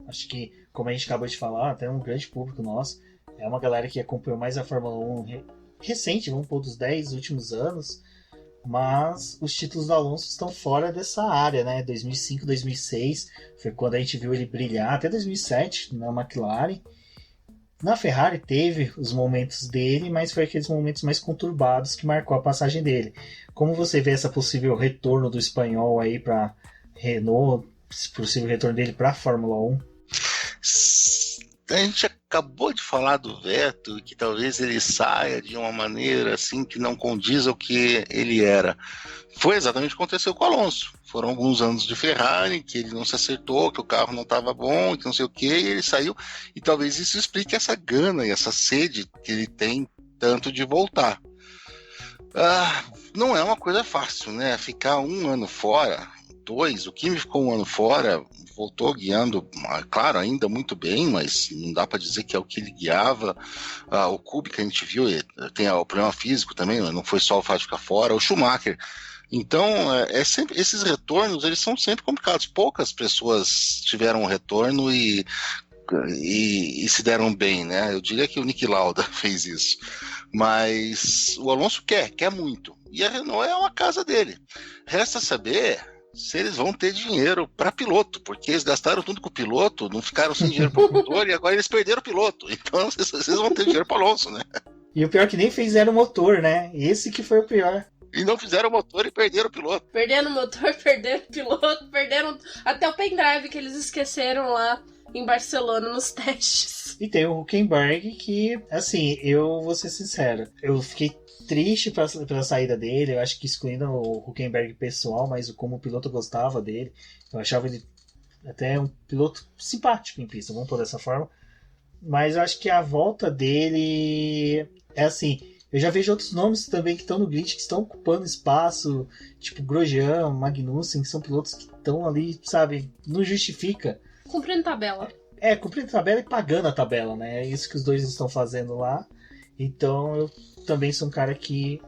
acho que, como a gente acabou de falar, até um grande público nosso, é uma galera que acompanhou mais a Fórmula 1 recente, vamos pôr dos 10 últimos anos, mas os títulos do Alonso estão fora dessa área, né? 2005, 2006 foi quando a gente viu ele brilhar, até 2007 na McLaren. Na Ferrari teve os momentos dele, mas foi aqueles momentos mais conturbados que marcou a passagem dele. Como você vê essa possível retorno do espanhol aí para Renault, esse possível retorno dele para a Fórmula 1? A gente acabou de falar do Vettel, que talvez ele saia de uma maneira assim que não condiz ao que ele era. Foi exatamente o que aconteceu com o Alonso. Foram alguns anos de Ferrari, que ele não se acertou, que o carro não estava bom, que não sei o que, e ele saiu. E talvez isso explique essa gana e essa sede que ele tem tanto de voltar. Não é uma coisa fácil, né? Ficar 1 ano fora, 2, o Kimi ficou 1 ano fora, voltou guiando, claro, ainda muito bem, mas não dá para dizer que é o que ele guiava. O Kubica, a gente viu, tem o problema físico também, não foi só o fato de ficar fora. O Schumacher. Então, sempre, esses retornos, eles são sempre complicados. Poucas pessoas tiveram um retorno e se deram bem, né? Eu diria que o Niki Lauda fez isso. Mas o Alonso quer muito. E a Renault é uma casa dele. Resta saber se eles vão ter dinheiro para piloto, porque eles gastaram tudo com o piloto, não ficaram sem dinheiro para o motor e agora eles perderam o piloto. Então, vocês vão ter dinheiro para o Alonso, né? E o pior é que nem fizeram motor, né? Esse que foi o pior. E não fizeram o motor e perderam o piloto. Perderam o motor, perderam o piloto, perderam até o pendrive que eles esqueceram lá em Barcelona nos testes. E tem o Hülkenberg que, assim, eu vou ser sincero, eu fiquei triste pela saída dele, eu acho que excluindo o Hülkenberg pessoal, mas como piloto eu gostava dele, eu achava ele até um piloto simpático em pista, vamos pôr dessa forma, mas eu acho que a volta dele é assim, eu já vejo outros nomes também que estão no grid, que estão ocupando espaço, tipo Grosjean, Magnussen, que são pilotos que estão ali, sabe, não justifica. Cumprindo tabela. Cumprindo tabela e pagando a tabela, né? É isso que os dois estão fazendo lá. Então eu também sou um cara que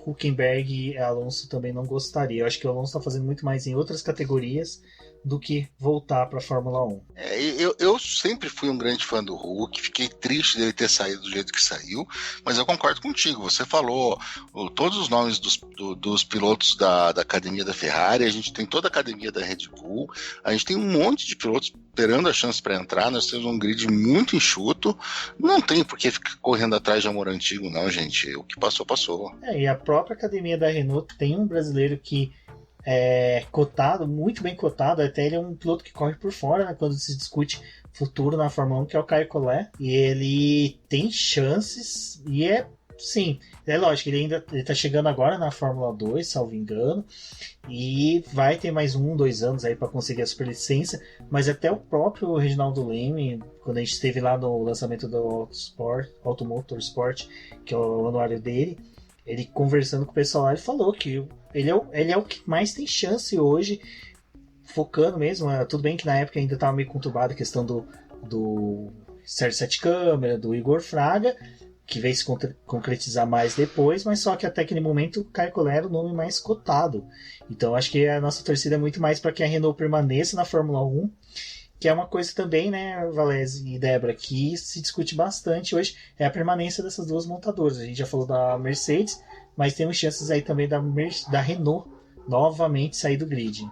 Hülkenberg e Alonso também não gostaria. Eu acho que o Alonso está fazendo muito mais em outras categorias do que voltar para a Fórmula 1. Eu sempre fui um grande fã do Hulk, fiquei triste dele ter saído do jeito que saiu, mas eu concordo contigo, você falou todos os nomes dos pilotos da academia da Ferrari, a gente tem toda a academia da Red Bull, a gente tem um monte de pilotos esperando a chance para entrar, nós temos um grid muito enxuto, não tem por que ficar correndo atrás de amor antigo não, gente, o que passou, passou. E a própria academia da Renault tem um brasileiro que cotado, muito bem cotado, até ele é um piloto que corre por fora, né, quando se discute futuro na Fórmula 1, que é o Caio Collet, e ele tem chances, e sim, é lógico, ele tá chegando agora na Fórmula 2, salvo engano, e vai ter mais 1-2 anos aí para conseguir a superlicença, mas até o próprio Reginaldo Leme, quando a gente esteve lá no lançamento do Automotor Sport, que é o anuário dele, ele conversando com o pessoal lá, ele falou que ele é o que mais tem chance hoje, focando mesmo. Tudo bem que na época ainda estava meio conturbada a questão do Sérgio Sete Câmara, do Igor Fraga, que veio se concretizar mais depois, mas só que até aquele momento o Caio Collet era o nome mais cotado. Então acho que a nossa torcida é muito mais para que a Renault permaneça na Fórmula 1, que é uma coisa também, né, Valese e Débora, que se discute bastante hoje, é a permanência dessas duas montadoras. A gente já falou da Mercedes, mas temos chances aí também da Renault novamente sair do grid.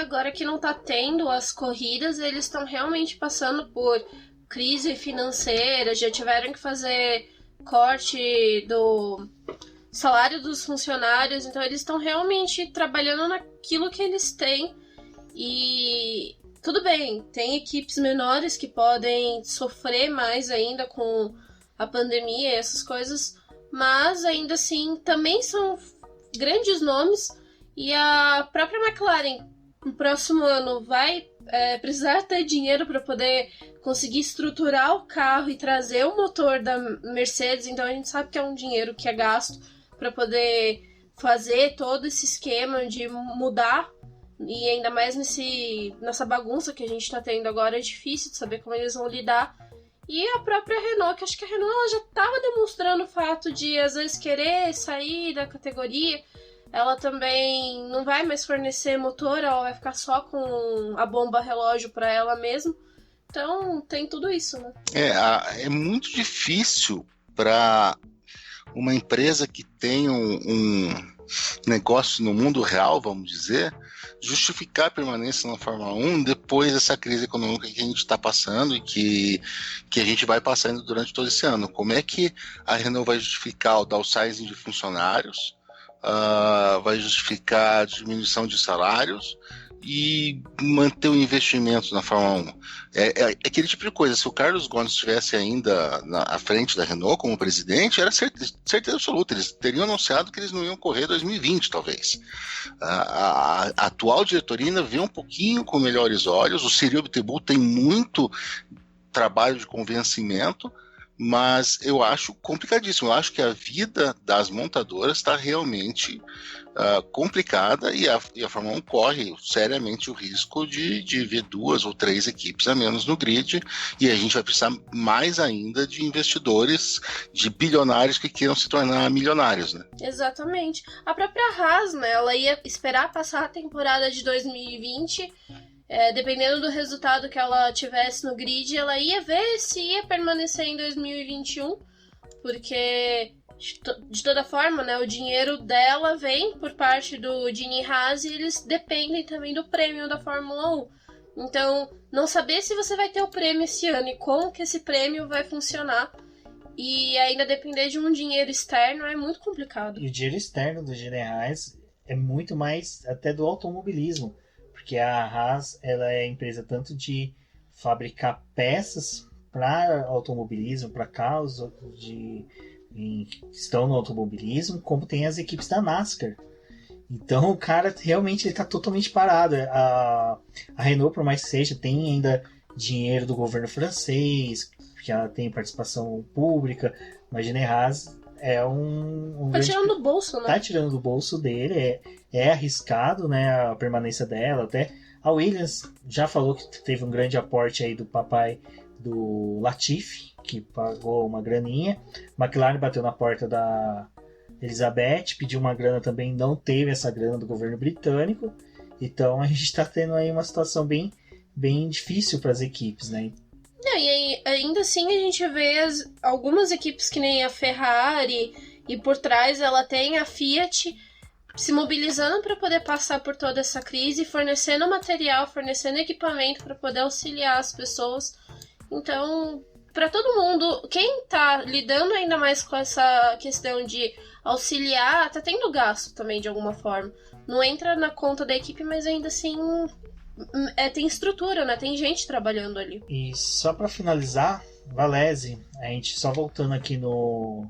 Agora que não tá tendo as corridas, eles estão realmente passando por crise financeira, já tiveram que fazer corte do salário dos funcionários, então eles estão realmente trabalhando naquilo que eles têm. E tudo bem, tem equipes menores que podem sofrer mais ainda com a pandemia e essas coisas, mas ainda assim também são grandes nomes. E a própria McLaren no próximo ano vai precisar ter dinheiro para poder conseguir estruturar o carro e trazer o motor da Mercedes, então a gente sabe que é um dinheiro que é gasto para poder fazer todo esse esquema de mudar, e ainda mais nessa bagunça que a gente está tendo agora, é difícil de saber como eles vão lidar. E a própria Renault, que acho que a Renault ela já estava demonstrando o fato de às vezes querer sair da categoria. Ela também não vai mais fornecer motor, ela vai ficar só com a bomba relógio para ela mesma. Então tem tudo isso, né? É muito difícil para uma empresa que tem um negócio no mundo real, vamos dizer, justificar a permanência na Fórmula 1 depois dessa crise econômica que a gente está passando e que a gente vai passando durante todo esse ano. Como é que a Renault vai justificar o downsizing de funcionários? Vai justificar a diminuição de salários e manter o investimento na Fórmula 1. É aquele tipo de coisa. Se o Carlos Ghosn estivesse ainda à frente da Renault como presidente, era certeza absoluta. Eles teriam anunciado que eles não iam correr 2020, talvez. A atual diretoria ainda vê um pouquinho com melhores olhos. O Cyril Abiteboul tem muito trabalho de convencimento, mas eu acho complicadíssimo. Eu acho que a vida das montadoras está realmente complicada e a Fórmula 1 corre seriamente o risco de ver 2 ou 3 equipes a menos no grid, e a gente vai precisar mais ainda de investidores, de bilionários que queiram se tornar milionários, né? Exatamente. A própria Haas, né, ela ia esperar passar a temporada de 2020... dependendo do resultado que ela tivesse no grid, ela ia ver se ia permanecer em 2021, porque de toda forma, né, o dinheiro dela vem por parte do Gene Haas e eles dependem também do prêmio da Fórmula 1. Então, não saber se você vai ter o prêmio esse ano e como que esse prêmio vai funcionar e ainda depender de um dinheiro externo é muito complicado. E o dinheiro externo do Gene Haas é muito mais até do automobilismo, porque a Haas ela é empresa tanto de fabricar peças para automobilismo, para carros que estão no automobilismo, como tem as equipes da NASCAR. Então o cara realmente está totalmente parado. A Renault, por mais que seja, tem ainda dinheiro do governo francês, porque ela tem participação pública, mas a Gene Haas é tá tirando do bolso, né? Tá tirando do bolso dele, é arriscado, né, a permanência dela. Até a Williams já falou que teve um grande aporte aí do papai do Latifi, que pagou uma graninha. McLaren bateu na porta da Elizabeth, pediu uma grana também, não teve essa grana do governo britânico. Então a gente está tendo aí uma situação bem, bem difícil para as equipes, né? E ainda assim a gente vê algumas equipes que nem a Ferrari, e por trás ela tem a Fiat se mobilizando para poder passar por toda essa crise, fornecendo material, fornecendo equipamento para poder auxiliar as pessoas. Então, para todo mundo, quem está lidando ainda mais com essa questão de auxiliar, tá tendo gasto também de alguma forma. Não entra na conta da equipe, mas ainda assim tem estrutura, né? Tem gente trabalhando ali. E só para finalizar, Valese, a gente só voltando aqui no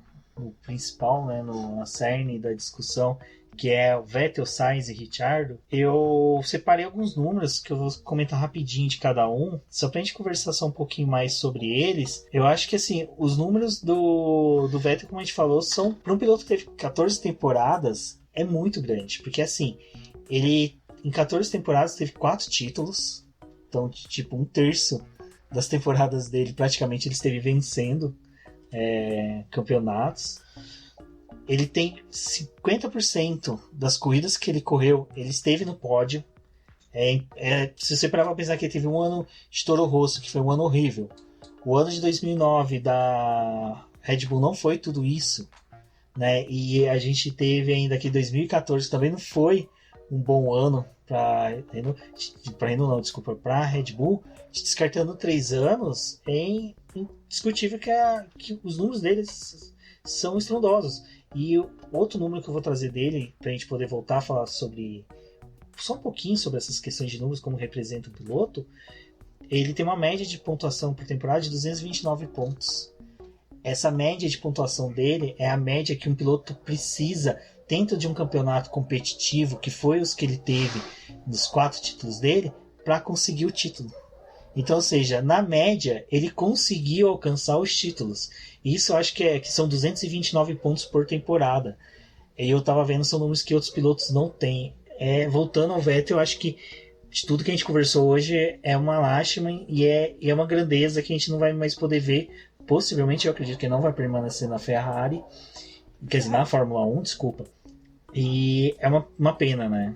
principal, né, na cerne da discussão, que é o Vettel, Sainz e Ricciardo, eu separei alguns números que eu vou comentar rapidinho de cada um, só pra gente conversar só um pouquinho mais sobre eles. Eu acho que, assim, os números do Vettel, como a gente falou, são, para um piloto que teve 14 temporadas, é muito grande, porque, assim, ele, em 14 temporadas, teve 4 títulos, então, tipo, um terço das temporadas dele, praticamente, ele esteve vencendo campeonatos. Ele tem 50% das corridas que ele correu, ele esteve no pódio. Se você parar pra pensar que ele teve um ano de Toro Rosso, que foi um ano horrível. O ano de 2009 da Red Bull não foi tudo isso, né? E a gente teve ainda aqui 2014, também não foi um bom ano para Red Bull, descartando 3 anos, é indiscutível que os números deles são estrondosos. E outro número que eu vou trazer dele, para a gente poder voltar a falar sobre só um pouquinho sobre essas questões de números, como representa o piloto, ele tem uma média de pontuação por temporada de 229 pontos. Essa média de pontuação dele é a média que um piloto precisa dentro de um campeonato competitivo, que foi os que ele teve nos 4 títulos dele, para conseguir o título. Então, ou seja, na média, ele conseguiu alcançar os títulos. Isso eu acho que são 229 pontos por temporada. E eu tava vendo, são números que outros pilotos não têm. Voltando ao Vettel, eu acho que de tudo que a gente conversou hoje é uma lástima e é uma grandeza que a gente não vai mais poder ver. Possivelmente, eu acredito que não vai permanecer na Ferrari. Quer dizer, na Fórmula 1, desculpa. E é uma pena, né?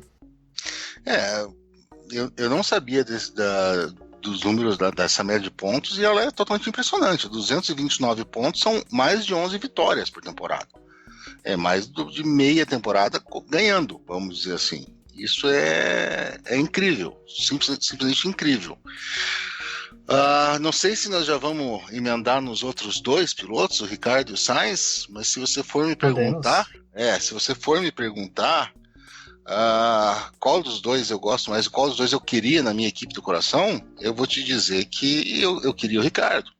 Eu não sabia dos números dessa média de pontos, e ela é totalmente impressionante. 229 pontos são mais de 11 vitórias por temporada. É mais de meia temporada ganhando, vamos dizer assim. Isso é incrível, simplesmente incrível. Não sei se nós já vamos emendar nos outros 2 pilotos, o Ricardo e o Sainz, mas se você for me perguntar, qual dos 2 eu gosto mais, qual dos 2 eu queria na minha equipe do coração, eu vou te dizer que eu queria o Ricardo.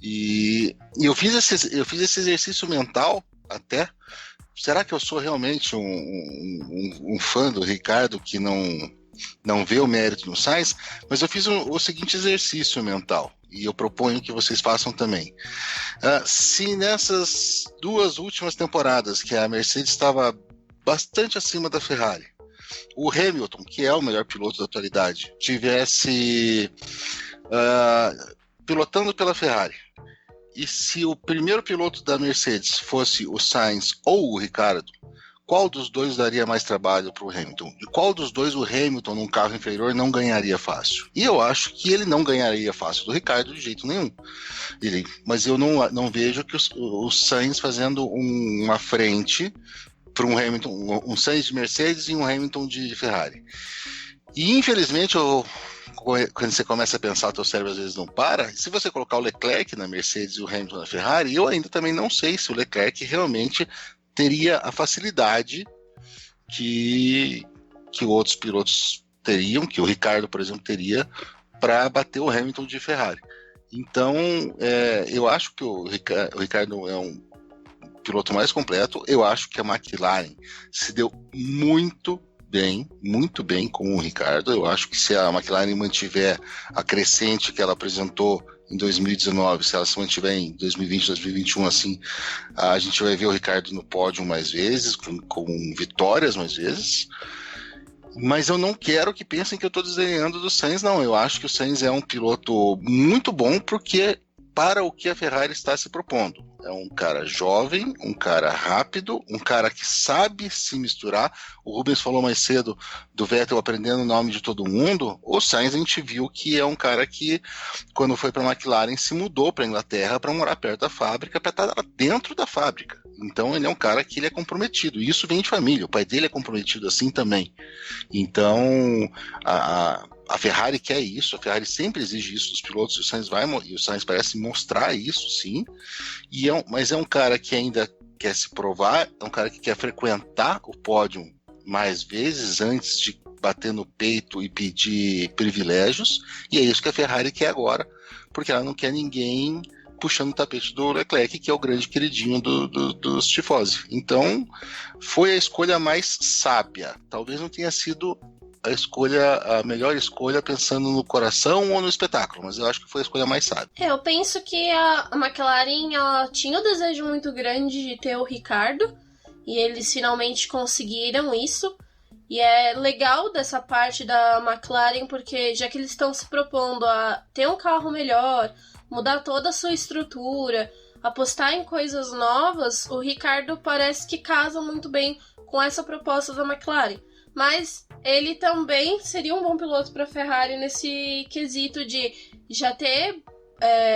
E eu fiz esse exercício mental até. Será que eu sou realmente um fã do Ricardo que não vê o mérito no Sainz? Mas eu fiz o seguinte exercício mental, e eu proponho que vocês façam também. Se nessas 2 últimas temporadas que a Mercedes estava bastante acima da Ferrari, o Hamilton, que é o melhor piloto da atualidade, tivesse pilotando pela Ferrari, e se o primeiro piloto da Mercedes fosse o Sainz ou o Ricardo, qual dos 2 daria mais trabalho para o Hamilton? E qual dos 2 o Hamilton, num carro inferior, não ganharia fácil? E eu acho que ele não ganharia fácil do Ricardo de jeito nenhum. Mas eu não vejo que o Sainz fazendo uma frente para um Hamilton, um Sainz de Mercedes e um Hamilton de Ferrari. E infelizmente, quando você começa a pensar, o teu cérebro às vezes não para. Se você colocar o Leclerc na Mercedes e o Hamilton na Ferrari, eu ainda também não sei se o Leclerc realmente teria a facilidade que outros pilotos teriam, que o Ricardo, por exemplo, teria para bater o Hamilton de Ferrari. Então, eu acho que o Ricardo é um piloto mais completo. Eu acho que a McLaren se deu muito bem com o Ricardo. Eu acho que se a McLaren mantiver a crescente que ela apresentou em 2019, se ela se mantiver em 2020, 2021, assim, a gente vai ver o Ricardo no pódio mais vezes, com vitórias mais vezes. Mas eu não quero que pensem que eu estou desdenhando do Sainz, não. Eu acho que o Sainz é um piloto muito bom para o que a Ferrari está se propondo. É um cara jovem, um cara rápido, um cara que sabe se misturar. O Rubens falou mais cedo do Vettel aprendendo o nome de todo mundo. O Sainz, a gente viu que é um cara que, quando foi para a McLaren, se mudou para a Inglaterra para morar perto da fábrica, para estar dentro da fábrica. Então ele é um cara que ele é comprometido. E isso vem de família. O pai dele é comprometido assim também. Então a Ferrari quer isso, a Ferrari sempre exige isso dos pilotos, e o Sainz parece mostrar isso, sim, mas é um cara que ainda quer se provar, é um cara que quer frequentar o pódio mais vezes antes de bater no peito e pedir privilégios, e é isso que a Ferrari quer agora, porque ela não quer ninguém puxando o tapete do Leclerc, que é o grande queridinho dos tifosi. Então, foi a escolha mais sábia. Talvez não tenha sido a melhor escolha pensando no coração ou no espetáculo, mas eu acho que foi a escolha mais sábia. Eu penso que a McLaren ela tinha um desejo muito grande de ter o Ricciardo, e eles finalmente conseguiram isso. E é legal dessa parte da McLaren, porque já que eles estão se propondo a ter um carro melhor, mudar toda a sua estrutura, apostar em coisas novas, o Ricciardo parece que casa muito bem com essa proposta da McLaren. Mas ele também seria um bom piloto para a Ferrari nesse quesito de já ter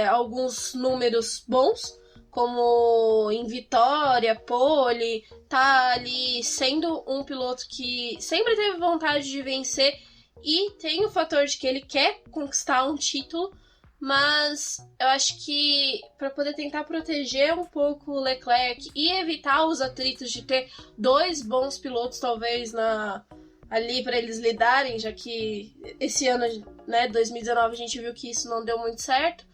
alguns números bons, como em vitória, pole, tá ali sendo um piloto que sempre teve vontade de vencer e tem o fator de que ele quer conquistar um título, mas eu acho que para poder tentar proteger um pouco o Leclerc e evitar os atritos de ter dois bons pilotos talvez ali para eles lidarem, já que esse ano, né, 2019, a gente viu que isso não deu muito certo,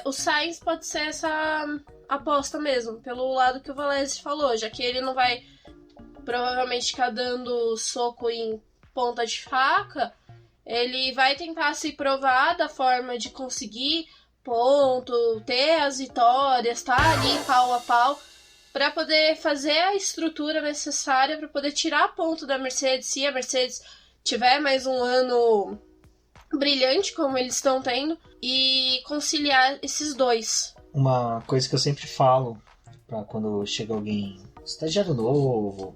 o Sainz pode ser essa aposta mesmo, pelo lado que o Valese falou, já que ele não vai provavelmente ficar dando soco em ponta de faca, ele vai tentar se provar da forma de conseguir ponto, ter as vitórias, tá ali pau a pau, para poder fazer a estrutura necessária para poder tirar ponto da Mercedes, se a Mercedes tiver mais um ano brilhante como eles estão tendo, e conciliar esses dois. Uma coisa que eu sempre falo para quando chega alguém, estagiário novo,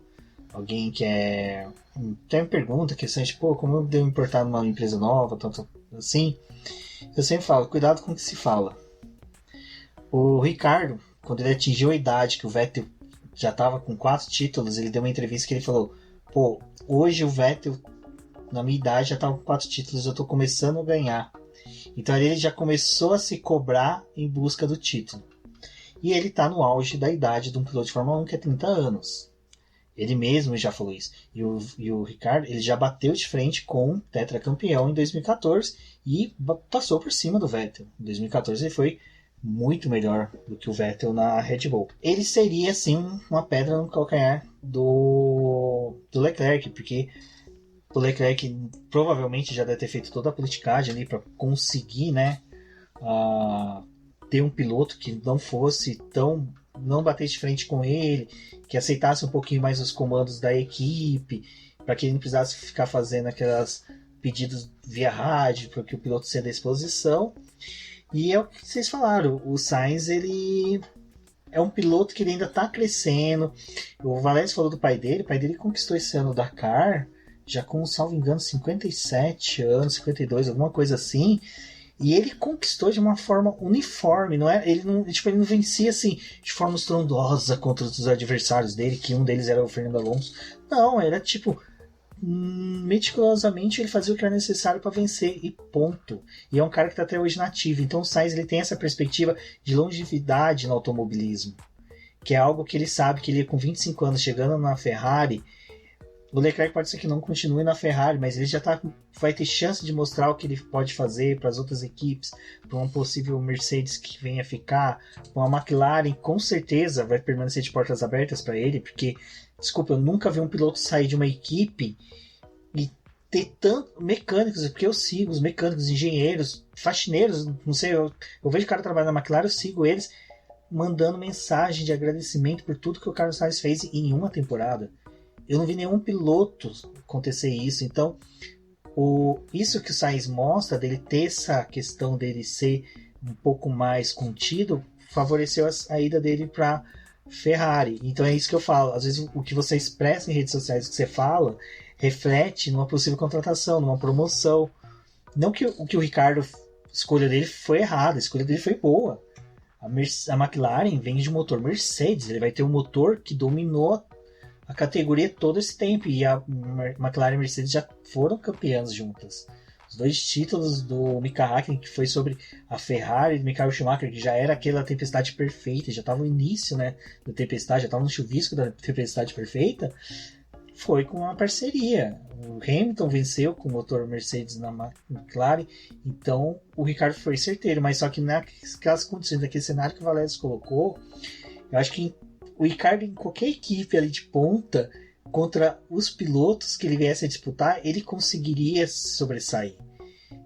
alguém que até me pergunta questões de, como eu devo me importar numa empresa nova, tanto assim, eu sempre falo, cuidado com o que se fala. O Ricciardo, quando ele atingiu a idade que o Vettel já estava com 4 títulos, ele deu uma entrevista que ele falou, hoje o Vettel, na minha idade, já estava com 4 títulos, eu estou começando a ganhar. Então ele já começou a se cobrar em busca do título. E ele está no auge da idade de um piloto de Fórmula 1 que é 30 anos. Ele mesmo já falou isso. E o Ricciardo, ele já bateu de frente com o tetracampeão em 2014 e passou por cima do Vettel. Em 2014 ele foi muito melhor do que o Vettel na Red Bull. Ele seria, sim, uma pedra no calcanhar do Leclerc, porque o Leclerc provavelmente já deve ter feito toda a politicagem ali para conseguir, né, ter um piloto que não batesse de frente com ele, que aceitasse um pouquinho mais os comandos da equipe, para que ele não precisasse ficar fazendo aquelas pedidos via rádio para que o piloto ceda a exposição. E é o que vocês falaram, o Sainz, ele é um piloto que ele ainda está crescendo. O Valese falou do pai dele, o pai dele conquistou esse ano o Dakar, já com, salvo engano, 57 anos, 52, alguma coisa assim. E ele conquistou de uma forma uniforme, não é? Ele não vencia assim de forma estrondosa contra os adversários dele, que um deles era o Fernando Alonso. Não, era meticulosamente ele fazia o que era necessário para vencer e ponto. E é um cara que está até hoje nativo. Então o Sainz ele tem essa perspectiva de longevidade no automobilismo, que é algo que ele sabe que ele com 25 anos chegando na Ferrari. O Leclerc pode ser que não continue na Ferrari, mas ele já vai ter chance de mostrar o que ele pode fazer para as outras equipes, para uma possível Mercedes que venha ficar, uma McLaren com certeza vai permanecer de portas abertas para ele, porque, desculpa, eu nunca vi um piloto sair de uma equipe e ter tanto mecânicos, porque eu sigo os mecânicos, engenheiros, faxineiros, não sei, eu vejo o cara trabalhando na McLaren, eu sigo eles mandando mensagem de agradecimento por tudo que o Carlos Sainz fez em uma temporada. Eu não vi nenhum piloto acontecer isso. Então, isso que o Sainz mostra, dele ter essa questão dele ser um pouco mais contido, favoreceu a ida dele para Ferrari. Então é isso que eu falo. Às vezes o que você expressa em redes sociais, o que você fala, reflete numa possível contratação, numa promoção. Não que o Ricciardo, a escolha dele foi errada, a escolha dele foi boa. A McLaren vem de motor Mercedes, ele vai ter um motor que dominou a categoria todo esse tempo, e a McLaren e a Mercedes já foram campeãs juntas. Os 2 títulos do Mika Häkkinen, que foi sobre a Ferrari, do Michael Schumacher, que já era aquela tempestade perfeita, já estava no início, né, da tempestade, já estava no chuvisco da tempestade perfeita. foi com uma parceria. O Hamilton venceu com o motor Mercedes na McLaren, então o Ricardo foi certeiro, mas só que naquelas condições, naquele cenário que o Valério colocou, eu acho que o Ricardo em qualquer equipe ali de ponta, contra os pilotos que ele viesse a disputar, ele conseguiria sobressair.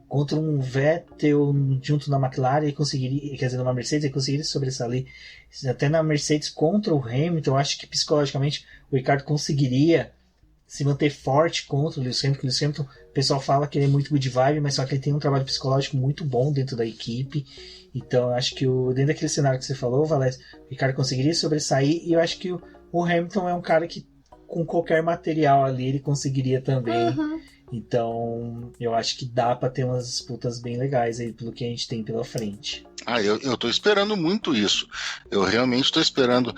Contra um Vettel junto na McLaren, ele conseguiria, quer dizer, numa Mercedes, ele conseguiria sobressair. Até na Mercedes contra o Hamilton, eu acho que psicologicamente o Ricardo conseguiria se manter forte contra o Lewis Hamilton. O Lewis Hamilton, o pessoal fala que ele é muito good vibe, mas só que ele tem um trabalho psicológico muito bom dentro da equipe. Então eu acho que dentro daquele cenário que você falou, Valério, o Ricardo conseguiria sobressair, e eu acho que o Hamilton é um cara que com qualquer material ali ele conseguiria também. Então eu acho que dá para ter umas disputas bem legais aí pelo que a gente tem pela frente. Eu tô esperando muito isso. Eu realmente tô esperando.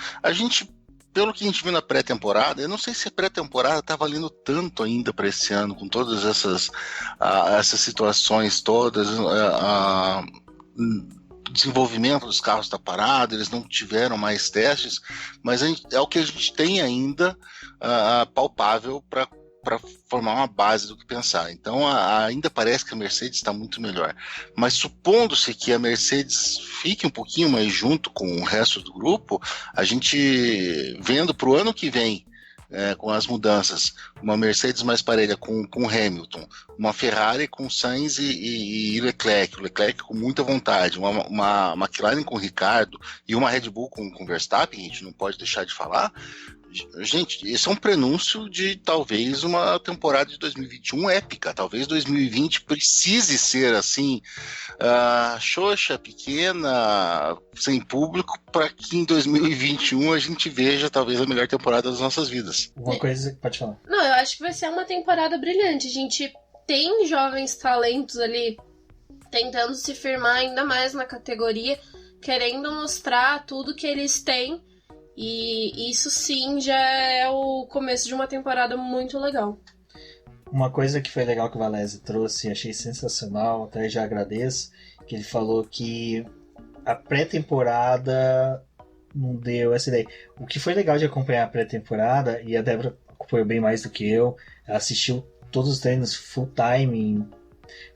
Pelo que a gente viu na pré-temporada, eu não sei se a pré-temporada tá valendo tanto ainda para esse ano, com todas essas situações todas, desenvolvimento dos carros está parado, eles não tiveram mais testes, mas é o que a gente tem ainda palpável para formar uma base do que pensar. Então ainda parece que a Mercedes está muito melhor, mas supondo-se que a Mercedes fique um pouquinho mais junto com o resto do grupo, a gente vendo para o ano que vem, com as mudanças, uma Mercedes mais parelha com Hamilton, uma Ferrari com Sainz e Leclerc, o Leclerc com muita vontade, uma McLaren com Ricardo e uma Red Bull com Verstappen, a gente não pode deixar de falar. Gente, esse é um prenúncio de talvez uma temporada de 2021 épica. Talvez 2020 precise ser assim, xoxa, pequena, sem público, para que em 2021 a gente veja talvez a melhor temporada das nossas vidas. Uma coisa, pode falar. Não, eu acho que vai ser uma temporada brilhante. A gente tem jovens talentos ali tentando se firmar ainda mais na categoria, querendo mostrar tudo que eles têm. E isso sim já é o começo de uma temporada muito legal. Uma coisa que foi legal que o Valese trouxe, achei sensacional, até já agradeço, que ele falou que a pré-temporada não deu essa ideia. O que foi legal de acompanhar a pré-temporada, e a Débora acompanhou bem mais do que eu, ela assistiu todos os treinos full time,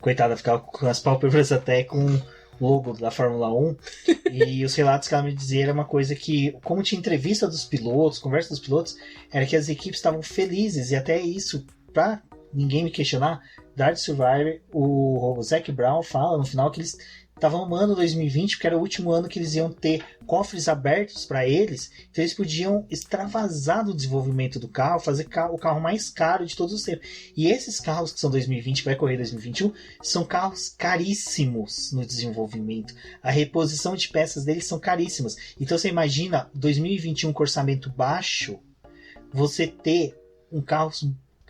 coitada, ficava com as pálpebras até com logo da Fórmula 1, e os relatos que ela me dizia era uma coisa que, como tinha entrevista dos pilotos, conversa dos pilotos, era que as equipes estavam felizes, e até isso, pra ninguém me questionar, Drive to Survivor, o Zac Brown fala no final que eles estavam amando 2020 porque era o último ano que eles iam ter cofres abertos para eles, então eles podiam extravasar do desenvolvimento do carro, fazer o carro mais caro de todos os tempos. E esses carros que são 2020, que vai correr 2021, são carros caríssimos no desenvolvimento. A reposição de peças deles são caríssimas. Então você imagina 2021 com orçamento baixo, você ter carros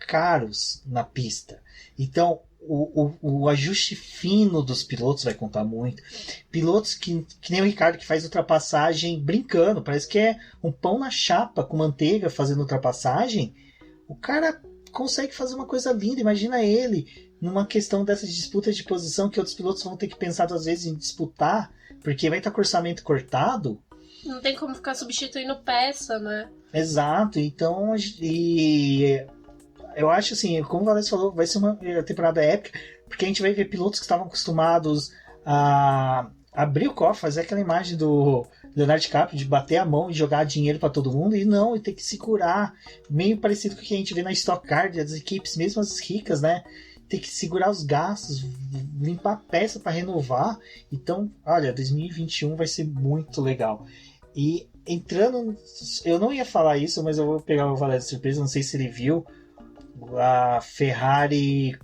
caros na pista. Então o ajuste fino dos pilotos vai contar muito. Pilotos que nem o Ricardo, que faz ultrapassagem brincando, parece que é um pão na chapa com manteiga fazendo ultrapassagem. O cara consegue fazer uma coisa linda. Imagina ele numa questão dessas disputas de posição que outros pilotos vão ter que pensar às vezes em disputar, porque vai estar com o orçamento cortado. Não tem como ficar substituindo peça, né? Exato. Então, eu acho assim, como o Valência falou, vai ser uma temporada épica, porque a gente vai ver pilotos que estavam acostumados a abrir o cofre, fazer aquela imagem do Leonardo DiCaprio de bater a mão e jogar dinheiro para todo mundo, e não, e ter que se curar, meio parecido com o que a gente vê na Stock Car, das equipes, mesmo as ricas, né? Ter que segurar os gastos, limpar a peça para renovar. Então, olha, 2021 vai ser muito legal. E entrando, eu não ia falar isso, mas eu vou pegar o Valério de surpresa, não sei se ele viu. A Ferrari,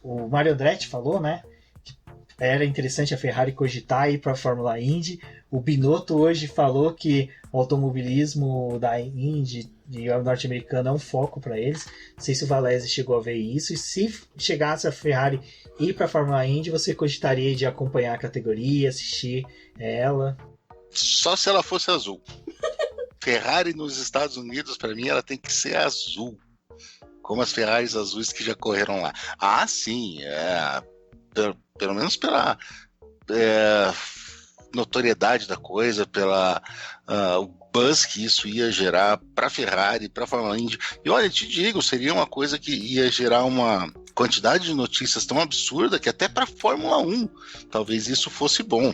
o Mario Andretti falou, né, que era interessante a Ferrari cogitar ir para a Fórmula Indy. O Binotto hoje falou que o automobilismo da Indy e o norte-americano é um foco para eles. Não sei se o Valese chegou a ver isso, e se chegasse a Ferrari ir para a Fórmula Indy, você cogitaria de acompanhar a categoria, assistir ela? Só se ela fosse azul. Ferrari nos Estados Unidos, para mim, ela tem que ser azul, como as Ferraris azuis que já correram lá. Sim, pelo menos pela notoriedade da coisa, pela o buzz que isso ia gerar para a Ferrari, para a Fórmula Indy. E olha, te digo, seria uma coisa que ia gerar uma quantidade de notícias tão absurda que até para a Fórmula 1 talvez isso fosse bom.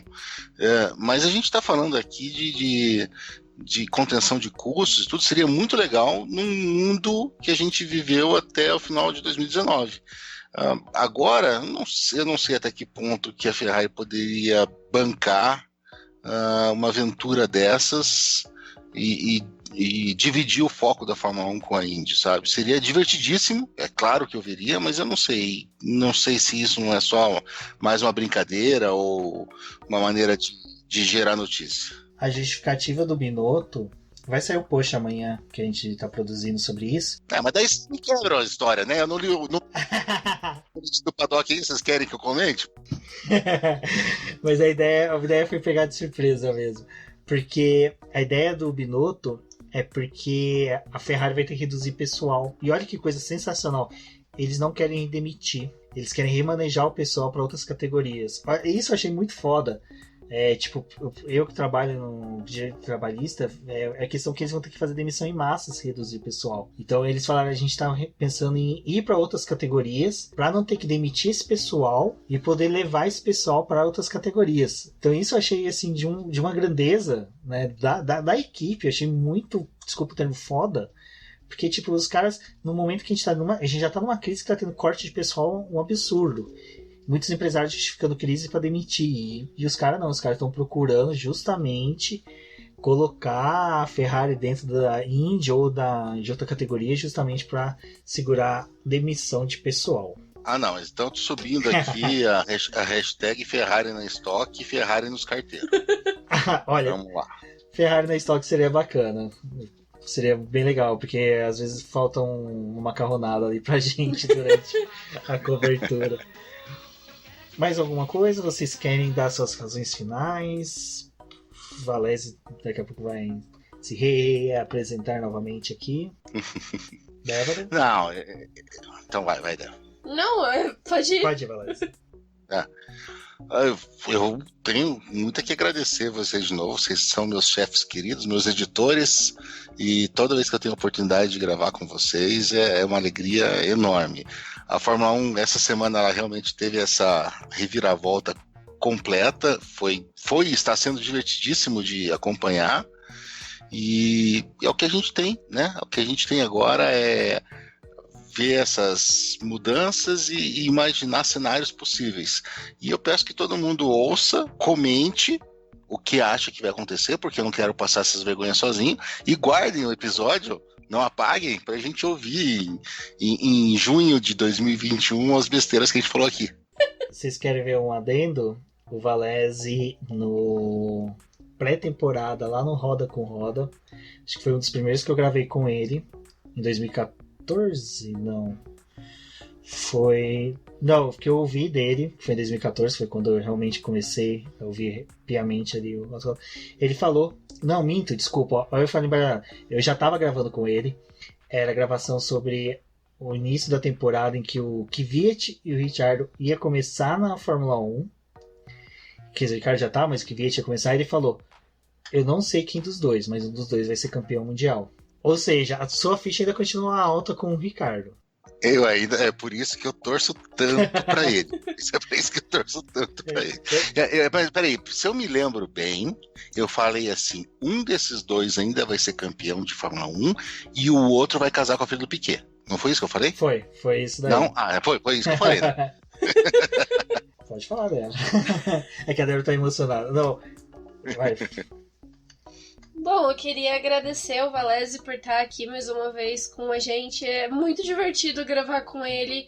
Mas a gente está falando aqui de contenção de custos, tudo seria muito legal num mundo que a gente viveu até o final de 2019. Agora, eu não sei até que ponto que a Ferrari poderia bancar uma aventura dessas e dividir o foco da Fórmula 1 com a Indy, sabe? Seria divertidíssimo, é claro que eu veria, mas eu não sei se isso não é só mais uma brincadeira ou uma maneira de gerar notícia. A justificativa do Binotto, vai sair o post amanhã que a gente tá produzindo sobre isso. Mas daí me quebra a história, né? Eu não li o do Paddock aí, vocês querem que eu comente? Mas a ideia foi pegar de surpresa mesmo. Porque a ideia do Binotto é porque a Ferrari vai ter que reduzir pessoal. E olha que coisa sensacional. Eles não querem demitir. Eles querem remanejar o pessoal para outras categorias. Isso eu achei muito foda. Tipo, eu que trabalho no direito trabalhista, é a questão que eles vão ter que fazer demissão em massa se reduzir o pessoal. Então eles falaram, a gente tá pensando em ir para outras categorias para não ter que demitir esse pessoal e poder levar esse pessoal para outras categorias. Então isso eu achei assim de uma grandeza, né, da equipe. Eu achei muito, desculpa o termo, foda. Porque, tipo, os caras, no momento que a gente já tá numa crise que tá tendo corte de pessoal um absurdo. Muitos empresários justificando crise para demitir. E os caras não, os caras estão procurando justamente colocar a Ferrari dentro da Indy ou de outra categoria justamente para segurar demissão de pessoal. Não, eles estão subindo aqui a hashtag Ferrari na estoque e Ferrari nos carteiros. Olha, vamos lá. Ferrari na estoque seria bacana. Seria bem legal, porque às vezes falta uma macarronada ali pra gente durante a cobertura. Mais alguma coisa? Vocês querem dar suas razões finais? Valese daqui a pouco vai se reapresentar novamente aqui. Débora? Não, então vai, Débora. Não, pode ir. Pode ir, Valese. Eu tenho muito a que agradecer vocês de novo. Vocês são meus chefes queridos, meus editores, e toda vez que eu tenho a oportunidade de gravar com vocês é uma alegria enorme. A Fórmula 1 essa semana ela realmente teve essa reviravolta completa, foi e está sendo divertidíssimo de acompanhar, e é o que a gente tem, né? O que a gente tem agora é ver essas mudanças e imaginar cenários possíveis. E eu peço que todo mundo ouça, comente o que acha que vai acontecer, porque eu não quero passar essas vergonhas sozinho, e guardem o episódio, não apaguem, pra gente ouvir em junho de 2021 as besteiras que a gente falou aqui. Vocês querem ver um adendo? O Valese no pré-temporada lá no Roda com Roda, acho que foi um dos primeiros que eu gravei com ele em 2014, não. Não, o que eu ouvi dele foi em 2014, foi quando eu realmente comecei a ouvir piamente ali. Ele falou, não, minto, desculpa, eu já estava gravando com ele, era a gravação sobre o início da temporada em que o Kvyat e o Ricciardo ia começar na Fórmula 1, quer dizer, o Ricciardo já tá, mas o Kvyat ia começar, e ele falou, eu não sei quem dos dois, mas um dos dois vai ser campeão mundial. Ou seja, a sua ficha ainda continua alta com o Ricardo. Eu ainda, é por isso que eu torço tanto pra ele. É por isso que eu torço tanto pra ele. Mas peraí, se eu me lembro bem, eu falei assim, um desses dois ainda vai ser campeão de Fórmula 1 e o outro vai casar com a filha do Piquet. Não foi isso que eu falei? Foi isso daí. Não? Foi isso que eu falei. Né? Pode falar dela. É que a Débora tá emocionada. Não, vai. Bom, eu queria agradecer o Valese por estar aqui mais uma vez com a gente. É muito divertido gravar com ele.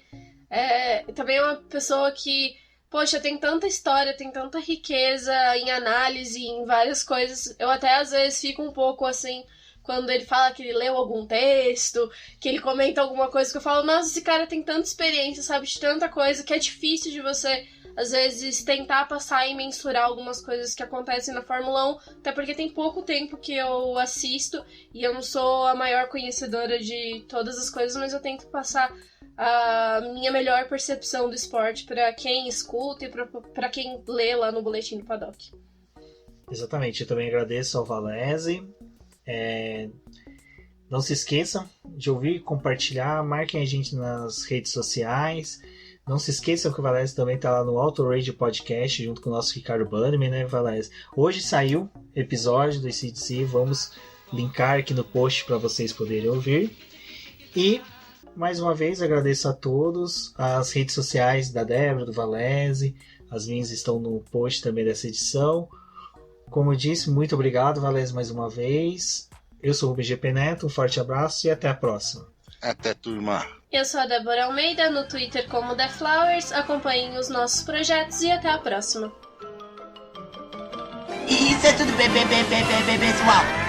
Também é uma pessoa que, poxa, tem tanta história, tem tanta riqueza em análise, em várias coisas. Eu até às vezes fico um pouco assim, quando ele fala que ele leu algum texto, que ele comenta alguma coisa, que eu falo, nossa, esse cara tem tanta experiência, sabe, de tanta coisa, que é difícil de você, às vezes, tentar passar e mensurar algumas coisas que acontecem na Fórmula 1, até porque tem pouco tempo que eu assisto e eu não sou a maior conhecedora de todas as coisas, mas eu tento passar a minha melhor percepção do esporte para quem escuta e para quem lê lá no Boletim do Paddock. Exatamente, eu também agradeço ao Valese. Não se esqueçam de ouvir, compartilhar, marquem a gente nas redes sociais. Não se esqueçam que o Valese também está lá no Auto Radio Podcast, junto com o nosso Ricardo Bannerman, né, Valese? Hoje saiu episódio do AC/DC, vamos linkar aqui no post para vocês poderem ouvir. E, mais uma vez, agradeço a todos. As redes sociais da Débora, do Valese, as minhas estão no post também dessa edição. Como eu disse, muito obrigado, Valese, mais uma vez. Eu sou o BGP Neto, um forte abraço e até a próxima. Até, turma. Eu sou a Débora Almeida, no Twitter como The Flowers. Acompanhem os nossos projetos e até a próxima. Isso é tudo bem, pessoal.